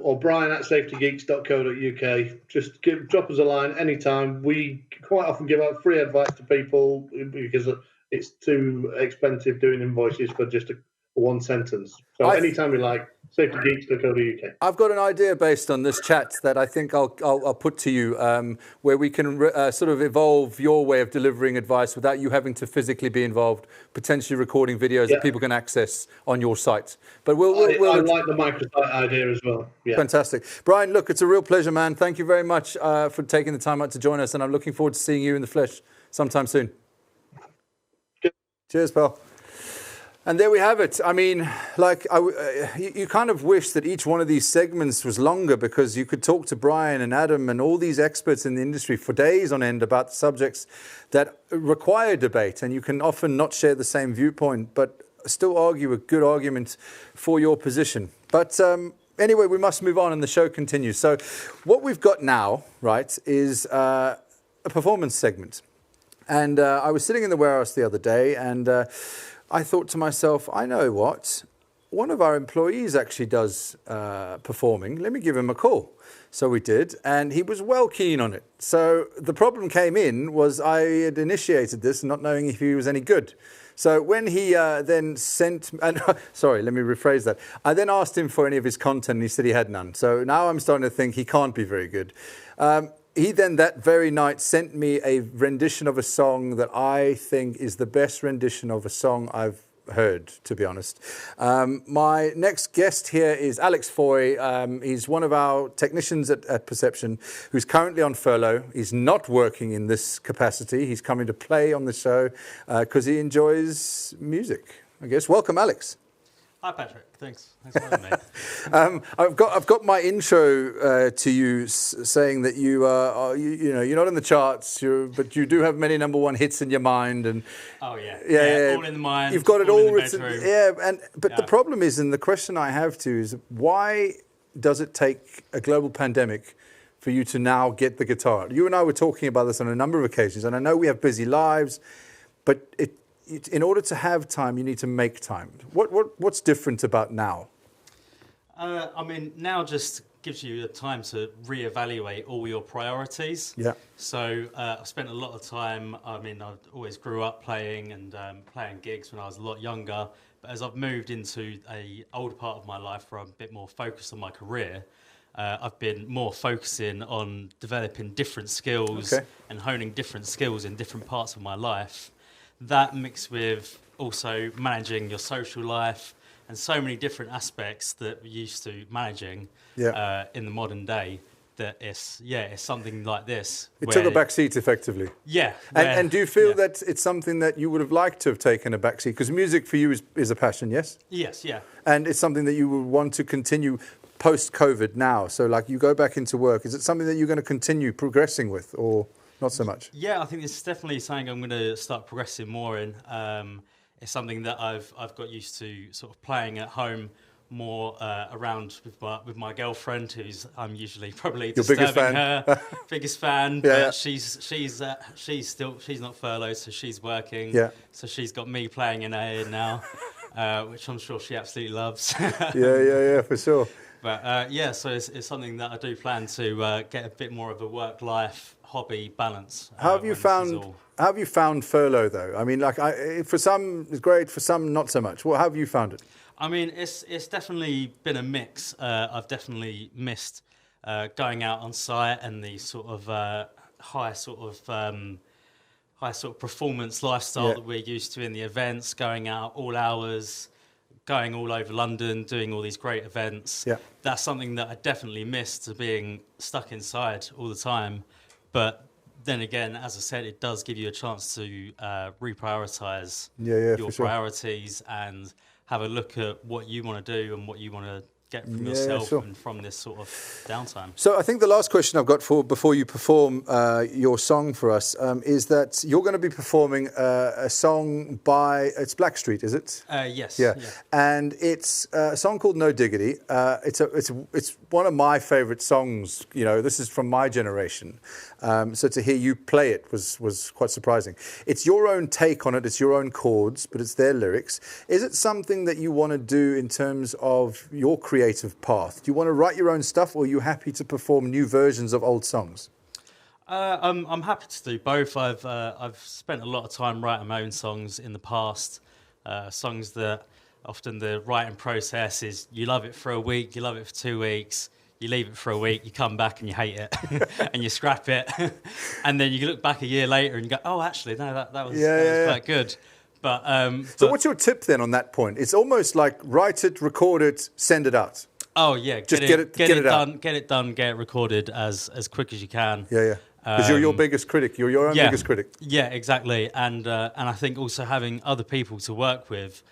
Or Brian at safetygeeks.co.uk. Just drop us a line anytime. We quite often give out free advice to people because it's too expensive doing invoices for just one sentence. So anytime you like, safetygeeks.co.uk. I've got an idea based on this chat that I think I'll put to you, where we can sort of evolve your way of delivering advice without you having to physically be involved, potentially recording videos that people can access on your site. But I like the microsite idea as well. Yeah. Fantastic. Brian, look, it's a real pleasure, man. Thank you very much for taking the time out to join us, and I'm looking forward to seeing you in the flesh sometime soon. Cheers, pal. And there we have it. I mean, you kind of wish that each one of these segments was longer, because you could talk to Brian and Adam and all these experts in the industry for days on end about the subjects that require debate. And you can often not share the same viewpoint, but still argue a good argument for your position. But anyway, we must move on and the show continues. So what we've got now, right, is a performance segment. And I was sitting in the warehouse the other day, and I thought to myself, I know what, one of our employees actually does performing. Let me give him a call. So we did, and he was well keen on it. So the problem came in was I had initiated this not knowing if he was any good. So when he then sent, sorry, let me rephrase that. I then asked him for any of his content, and he said he had none. So now I'm starting to think he can't be very good. He then that very night sent me a rendition of a song that I think is the best rendition of a song I've heard, to be honest. My next guest here is Alex Foy. He's one of our technicians at Perception who's currently on furlough. He's not working in this capacity. He's coming to play on the show because he enjoys music, I guess. Welcome, Alex. Hi, Patrick. Thanks for having me. I've got my intro to you saying that you you're not in the charts, but you do have many number one hits in your mind, and all in the mind. You've got it all in the written. bedroom. But the problem is, and the question I have too is, why does it take a global pandemic for you to now get the guitar? You and I were talking about this on a number of occasions, and I know we have busy lives, but in order to have time, you need to make time. What's different about now? Now just gives you the time to reevaluate all your priorities. Yeah. So I've spent a lot of time. I always grew up playing and playing gigs when I was a lot younger. But as I've moved into a older part of my life where I'm a bit more focused on my career, I've been more focusing on developing different skills and honing different skills in different parts of my life. That mixed with also managing your social life and so many different aspects that we're used to managing in the modern day, that it's something like this. It took a back seat effectively. Yeah. And do you feel that it's something that you would have liked to have taken a back seat? Because music for you is a passion, yes? Yes, yeah. And it's something that you would want to continue post-COVID now. So like you go back into work, is it something that you're going to continue progressing with, or not so much? Yeah, I think this is definitely something I'm going to start progressing more in. It's something that I've got used to sort of playing at home more around with my girlfriend, who's I'm usually probably disturbing her biggest fan. But she's not furloughed, so she's working. Yeah. So she's got me playing in her ear now, which I'm sure she absolutely loves. yeah, for sure. But so it's something that I do plan to get a bit more of a work-life hobby balance. How have you found furlough though? I mean, for some it's great, for some not so much. How have you found it? I mean, it's definitely been a mix. I've definitely missed going out on site and the sort of high sort of performance lifestyle that we're used to in the events, going out all hours, going all over London, doing all these great events. Yeah. That's something that I definitely missed, to being stuck inside all the time. But then again, as I said, it does give you a chance to reprioritise your priorities and have a look at what you want to do and what you want to get from yourself and from this sort of downtime. So I think the last question I've got before you perform your song for us is that you're going to be performing a song by, it's Blackstreet, is it? Yes. Yeah. And it's a song called No Diggity. It's one of my favourite songs. You know, this is from my generation. So to hear you play it was quite surprising. It's your own take on it. It's your own chords, but it's their lyrics. Is it something that you want to do in terms of your creative path? Do you want to write your own stuff, or are you happy to perform new versions of old songs? I'm happy to do both. I've spent a lot of time writing my own songs in the past. Songs that often the writing process is you love it for a week, you love it for 2 weeks, you leave it for a week, you come back and you hate it and you scrap it. And then you look back a year later and you go, oh, actually, no, that was quite good. So what's your tip then on that point? It's almost like write it, record it, send it out. Oh, yeah. Get it done, get it recorded as quick as you can. Yeah. Because you're your biggest critic. You're your own biggest critic. Yeah, exactly. And I think also having other people to work with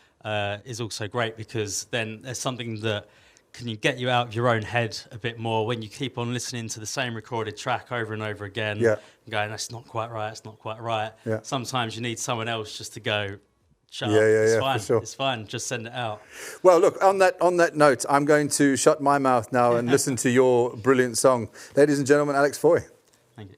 is also great, because then there's something that can you get you out of your own head a bit more when you keep on listening to the same recorded track over and over again. Yeah. And going, that's not quite right, it's not quite right. Yeah. Sometimes you need someone else just to go, shut up, it's fine, for sure. It's fine, just send it out. Well, look, on that note, I'm going to shut my mouth now and listen to your brilliant song. Ladies and gentlemen, Alex Foy. Thank you.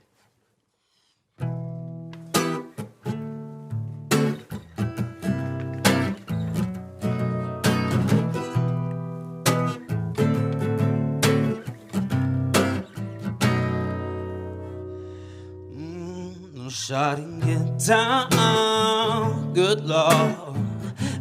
Shutting it down, good Lord.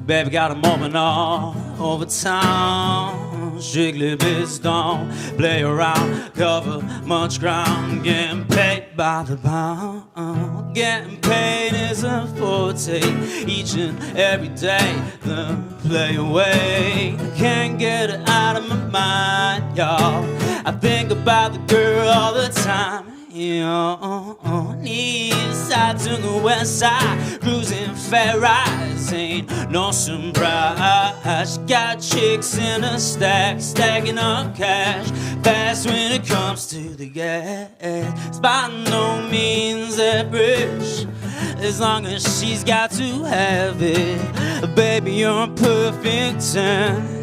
Baby got a moment all over town. Strictly based on play around, cover much ground, getting paid by the pound. Getting paid is a forte each and every day. The play away, I can't get it out of my mind, y'all. I think about the girl all the time. East side to the west side, cruising fair rise, ain't no surprise. Got chicks in a stack, stacking up cash, fast when it comes to the gas. It's by no means average, as long as she's got to have it. Baby, you're a perfect 10.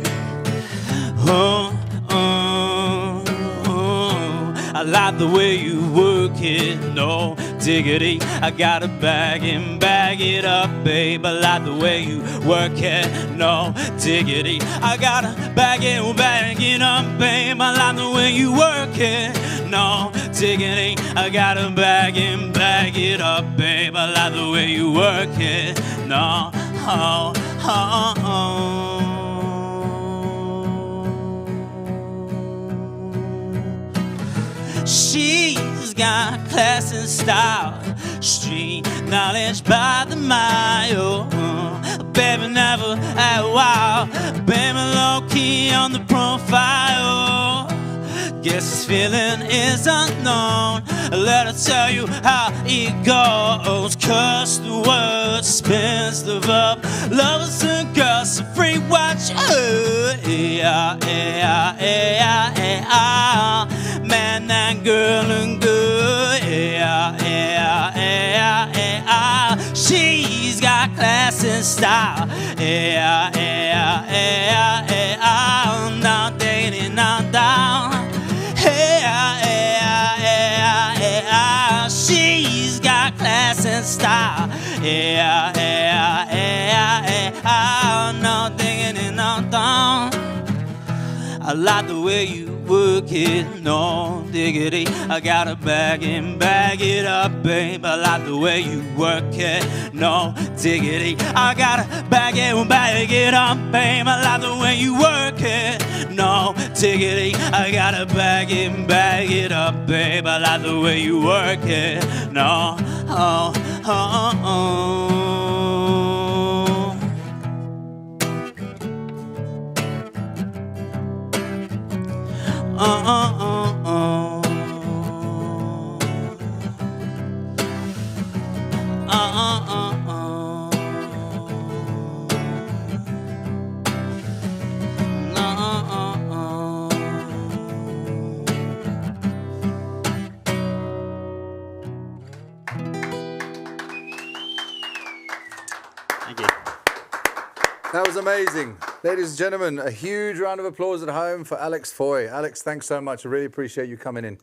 I like the way you work it, no diggity. I gotta bag it up, babe. I like the way you work it, no diggity. I gotta bag it up, babe. I like the way you work it, no diggity. I gotta bag it up, babe. I like the way you work it, no. She's got class and style, street knowledge by the mile. Baby never at while, baby low key on the profile. Guess this feeling is unknown. Let her tell you how it goes. Curse the word, spins the verb. Lovers and girls, so free watch. Man and girl and good. She's got class and style. Now dating, now down. She's got class and style. No diggity, no down. I like the way you work it, no diggity. I gotta bag it up, babe. I like the way you work it, no diggity. I gotta bag it up, babe. I like the way you work it, no diggity. I gotta bag it up, babe. I like the way you work it, no. Thank you. That was amazing. Ladies and gentlemen, a huge round of applause at home for Alex Foy. Alex, thanks so much. I really appreciate you coming in.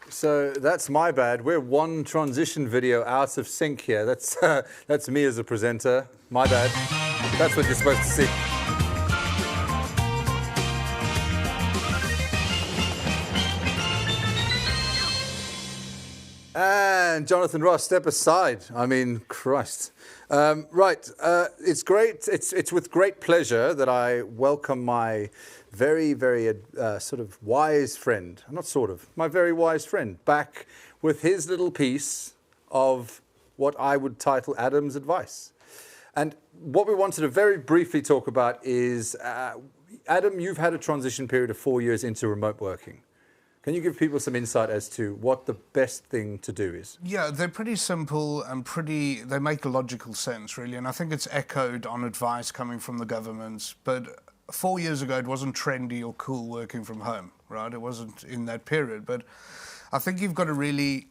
So that's my bad. We're one transition video out of sync here. That's me as a presenter. My bad. That's what you're supposed to see. And Jonathan Ross, step aside. I mean, Christ. Right. It's great. It's with great pleasure that I welcome my very, very sort of wise friend, not sort of, my very wise friend, back with his little piece of what I would title Adam's advice. And what we wanted to very briefly talk about is, Adam, you've had a transition period of 4 years into remote working. Can you give people some insight as to what the best thing to do is? Yeah, they're pretty simple and they make logical sense, really. And I think it's echoed on advice coming from the government. But 4 years ago, it wasn't trendy or cool working from home, right? It wasn't in that period. But I think you've got to really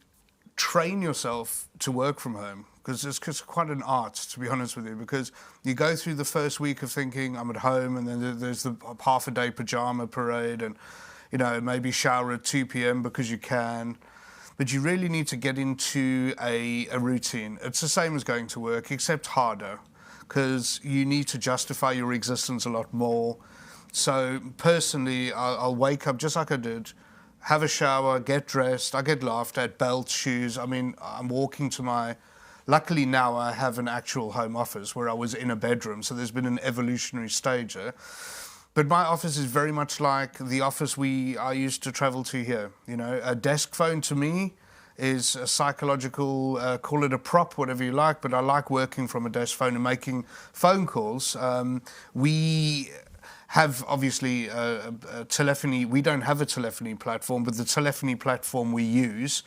train yourself to work from home, because it's quite an art, to be honest with you, because you go through the first week of thinking, I'm at home, and then there's the half-a-day pajama parade, and maybe shower at 2 p.m. because you can. But you really need to get into a routine. It's the same as going to work, except harder, because you need to justify your existence a lot more. So personally, I'll wake up just like I did have a shower, get dressed. I get laughed at, belt, shoes. I mean, I'm walking to my... Luckily now I have an actual home office where I was in a bedroom, so there's been an evolutionary stage there. But my office is very much like the office I used to travel to here. You know, a desk phone to me is a psychological, call it a prop, whatever you like, but I like working from a desk phone and making phone calls. We have obviously a telephony. We don't have a telephony platform, but the telephony platform we use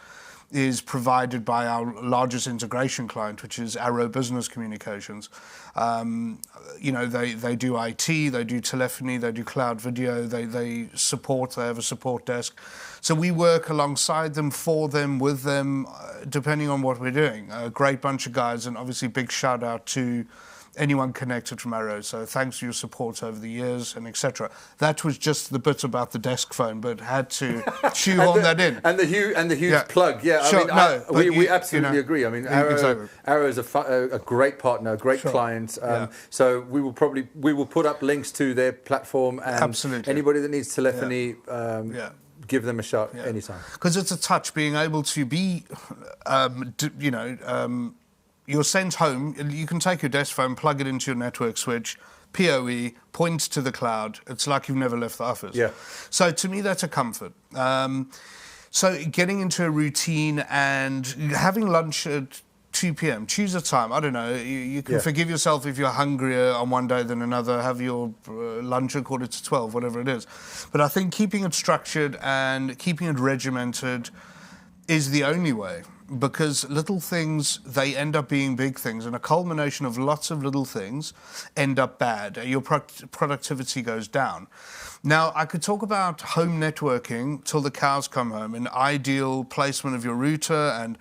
is provided by our largest integration client, which is Arrow Business Communications. You know, they do IT, they do telephony, they do cloud video, they have a support desk. So we work alongside them, for them, with them, depending on what we're doing. A great bunch of guys, and obviously big shout out to anyone connected from Arrow. So thanks for your support over the years and etc. That was just the bit about the desk phone, but had to shoehorn that in. And the huge plug. Yeah, sure, I mean, we absolutely agree. I mean, exactly. Arrow is a great partner, a great client. So we will put up links to their platform, and absolutely. Anybody that needs telephony, give them a shot anytime. Because it's a touch, being able to be, you're sent home, you can take your desk phone, plug it into your network switch, PoE, points to the cloud. It's like you've never left the office. Yeah. So to me, that's a comfort. So getting into a routine and having lunch at 2 p.m., choose a time. I don't know, you can forgive yourself if you're hungrier on one day than another, have your lunch at 11:45, whatever it is. But I think keeping it structured and keeping it regimented is the only way. Because little things, they end up being big things, and a culmination of lots of little things end up bad. Your productivity goes down. Now, I could talk about home networking till the cows come home, an ideal placement of your router, and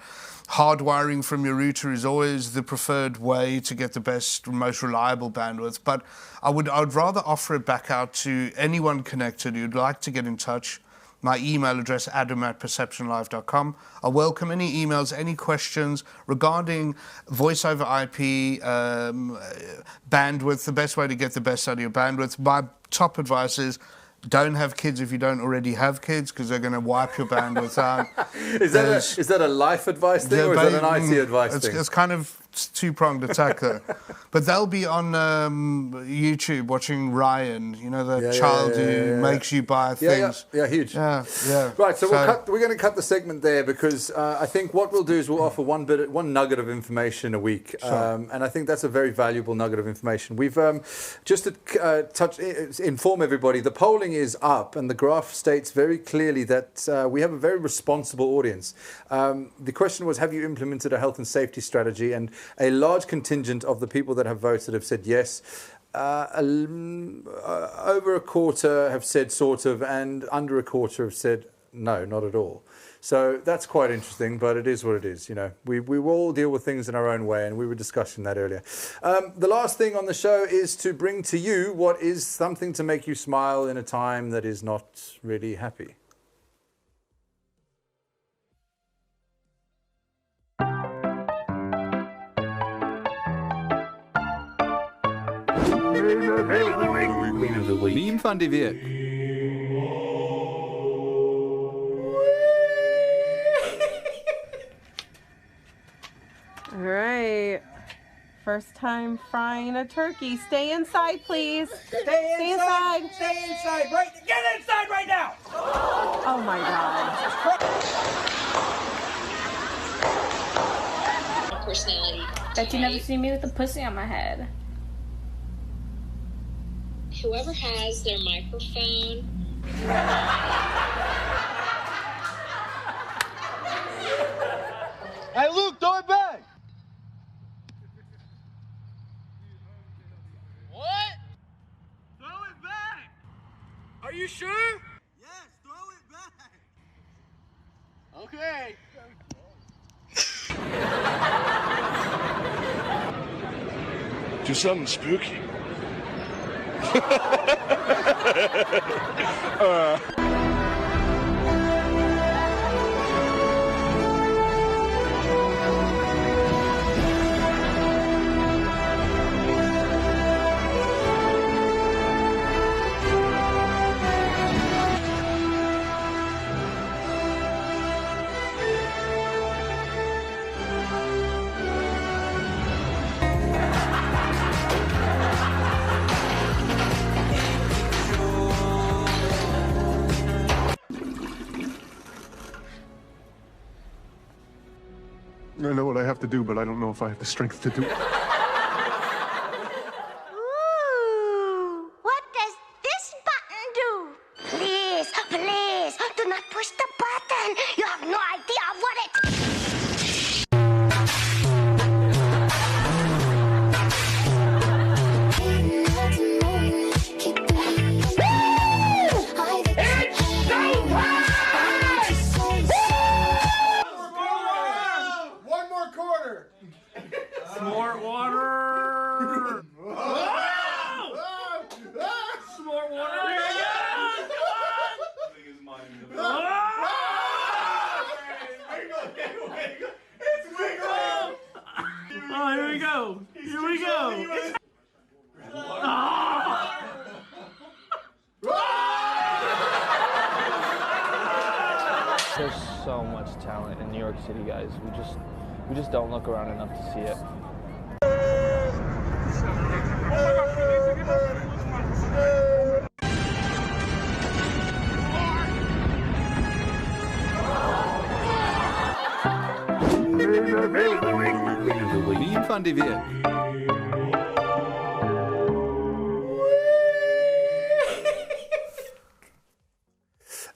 hardwiring from your router is always the preferred way to get the best, most reliable bandwidth. But I would rather offer it back out to anyone connected who'd like to get in touch. My email address, adam@perceptionlive.com. I welcome any emails, any questions regarding voice over IP, bandwidth, the best way to get the best out of your bandwidth. My top advice is don't have kids if you don't already have kids, because they're going to wipe your bandwidth out. Is that a life advice thing, or is that an IT advice thing? It's kind of two-pronged attack there. But they'll be on YouTube watching Ryan, you know, the child who makes you buy things. Yeah, huge. Yeah. Right, so we're going to cut the segment there, because I think what we'll do is we'll offer one nugget of information a week. Sure. And I think that's a very valuable nugget of information. We've just to inform everybody, the polling is up, and the graph states very clearly that we have a very responsible audience. The question was, have you implemented a health and safety strategy? And a large contingent of the people that have voted have said yes. Over a quarter have said sort of, and under a quarter have said no, not at all. So that's quite interesting, but it is what it is. You know, we will all deal with things in our own way, and we were discussing that earlier. The last thing on the show is to bring to you what is something to make you smile in a time that is not really happy. Meme van die week. All right. First time frying a turkey. Stay inside, please. Stay inside. Stay inside. Right. Get inside right now. Oh my God. Personality. Bet you never see me with a pussy on my head. Whoever has their microphone. Hey, Luke, throw it back. What? Throw it back. Are you sure? Yes, throw it back. Okay. Do something spooky. I know what I have to do, but I don't know if I have the strength to do it. Ooh, what does this button do? Please, please, do not push the button. You have no idea what it... One more quarter. Smart water. Smart water. It's wiggle. Oh, here we go. Here we go. There's so much talent in New York City, guys. We just don't look around enough to see it. Wie van die weer?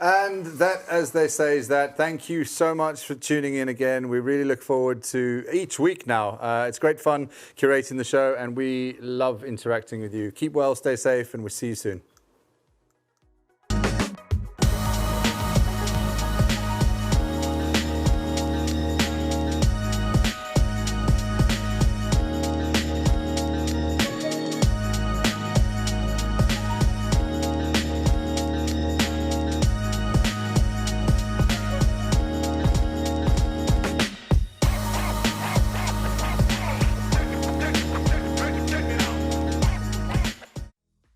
And that, as they say, is that. Thank you so much for tuning in again. We really look forward to each week now. It's great fun curating the show, and we love interacting with you. Keep well, stay safe, and we'll see you soon.